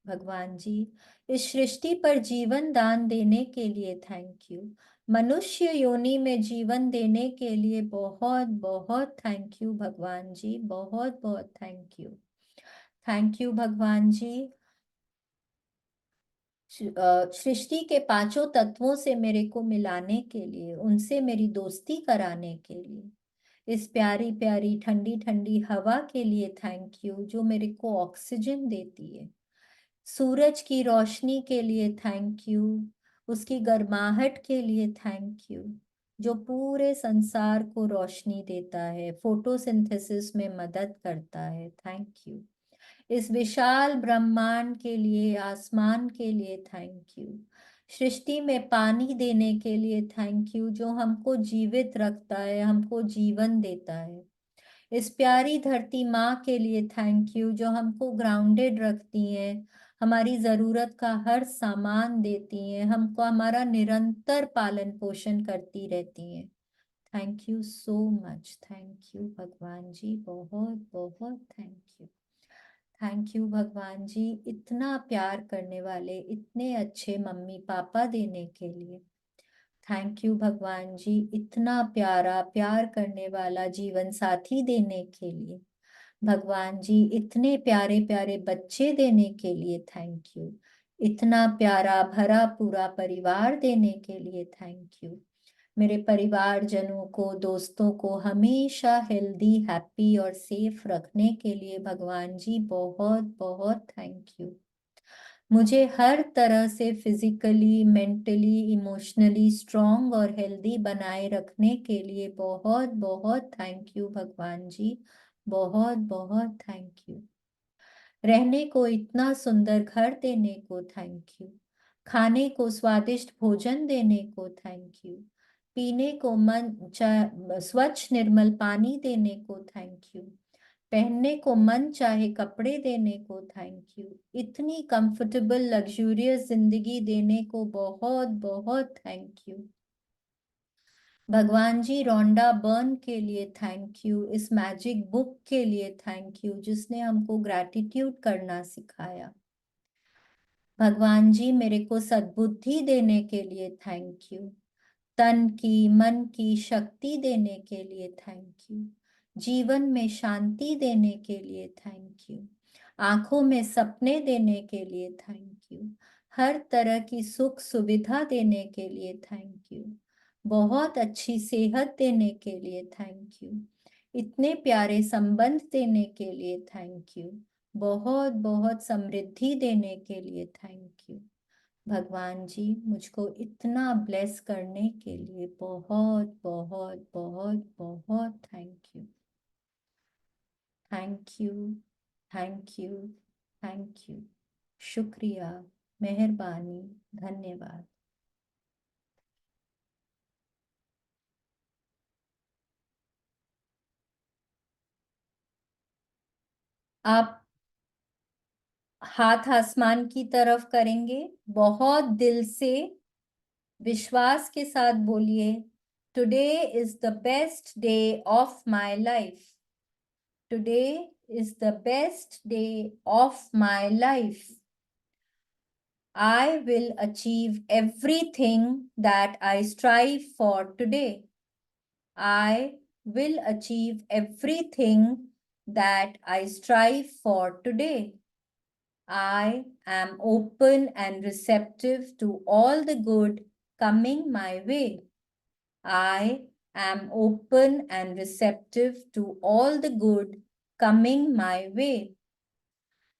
भगवान जी, इस सृष्टि पर जीवन दान देने के लिए थैंक यू। मनुष्य योनि में जीवन देने के लिए बहुत बहुत थैंक यू भगवान जी, बहुत बहुत थैंक यू। थैंक यू भगवान जी, सृष्टि के पांचों तत्वों से मेरे को मिलाने के लिए, उनसे मेरी दोस्ती कराने के लिए, इस प्यारी प्यारी ठंडी ठंडी हवा के लिए थैंक यू जो मेरे को ऑक्सीजन देती है। सूरज की रोशनी के लिए थैंक यू, उसकी गर्माहट के लिए थैंक यू, जो पूरे संसार को रोशनी देता है, फोटोसिंथेसिस में मदद करता है। Thank you. इस विशाल ब्रह्मांड के लिए, आसमान के लिए थैंक यू। सृष्टि में पानी देने के लिए थैंक यू, जो हमको जीवित रखता है, हमको जीवन देता है। इस प्यारी धरती माँ के लिए थैंक यू, जो हमको ग्राउंडेड रखती हैं, हमारी जरूरत का हर सामान देती हैं, हमको हमारा निरंतर पालन पोषण करती रहती हैं। Thank you so much. Thank you भगवान जी, बहुत बहुत थैंक यू। थैंक यू भगवान जी, इतना प्यार करने वाले, इतने अच्छे मम्मी पापा देने के लिए। थैंक यू भगवान जी, इतना प्यारा प्यार करने वाला जीवन साथी देने के लिए। भगवान जी, इतने प्यारे प्यारे बच्चे देने के लिए थैंक यू। इतना प्यारा भरा पूरा परिवार देने के लिए थैंक यू। मेरे परिवारजनों को, दोस्तों को हमेशा हेल्दी, हैप्पी और सेफ रखने के लिए भगवान जी बहुत बहुत थैंक यू। मुझे हर तरह से फिजिकली, मेंटली, इमोशनली स्ट्रांग और हेल्दी बनाए रखने के लिए बहुत बहुत थैंक यू भगवान जी, बहुत बहुत थैंक यू। रहने को इतना सुंदर घर देने को थैंक यू। खाने को स्वादिष्ट भोजन देने को थैंक यू। पीने को स्वच्छ निर्मल पानी देने को थैंक यू। पहनने को मन चाहे कपड़े देने को थैंक यू। इतनी कंफर्टेबल लग्जूरियस जिंदगी देने को बहुत बहुत थैंक यू। भगवान जी, रोंडा बर्न के लिए थैंक यू। इस मैजिक बुक के लिए थैंक यू, जिसने हमको ग्रैटिट्यूड करना सिखाया। भगवान जी, मेरे को सद्बुद्धि देने के लिए थैंक यू। तन की, मन की शक्ति देने के लिए थैंक यू। जीवन में शांति देने के लिए थैंक यू। आंखों में सपने देने के लिए थैंक यू। हर तरह की सुख सुविधा देने के लिए थैंक यू। बहुत अच्छी सेहत देने के लिए थैंक यू। इतने प्यारे संबंध देने के लिए थैंक यू। बहुत बहुत समृद्धि देने के लिए थैंक यू। भगवान जी, मुझको इतना ब्लेस करने के लिए बहुत बहुत बहुत बहुत thank you. Thank you, thank you, thank you. शुक्रिया, मेहरबानी, धन्यवाद। आप हाथ आसमान की तरफ करेंगे, बहुत दिल से विश्वास के साथ बोलिए, today is the best day of my life. Today is the best day of my life. I will achieve everything that I strive for today. I will achieve everything that I strive for today. I am open and receptive to all the good coming my way. I am open and receptive to all the good coming my way.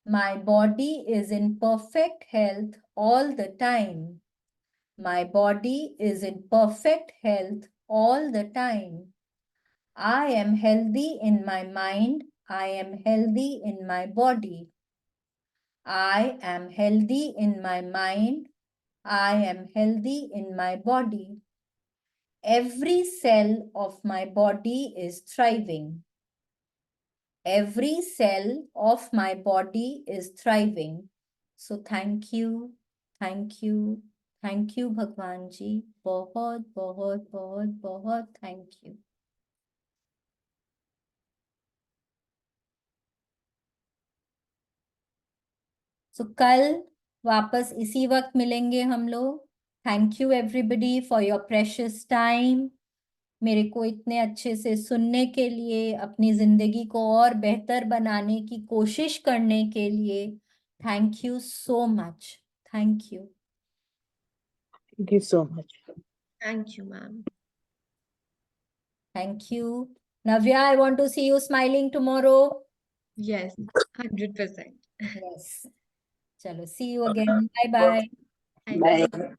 My body is in perfect health all the time. My body is in perfect health all the time. I am healthy in my mind. I am healthy in my body. I am healthy in my mind. I am healthy in my body. Every cell of my body is thriving. Every cell of my body is thriving. So thank you, thank you, thank you भगवान जी, बहुत बहुत बहुत बहुत thank you. सो कल वापस इसी वक्त मिलेंगे हम लोग। Thank you everybody for your precious time. मेरे को इतने अच्छे से सुनने के लिए, अपनी जिंदगी को और बेहतर बनाने की कोशिश करने के लिए thank you so much. Thank you. Thank you so much. Thank you, ma'am. Thank you. Navya, I want to see you smiling tomorrow. Yes, 100%. Yes. Chalo, see you again. Bye bye. Bye. Bye.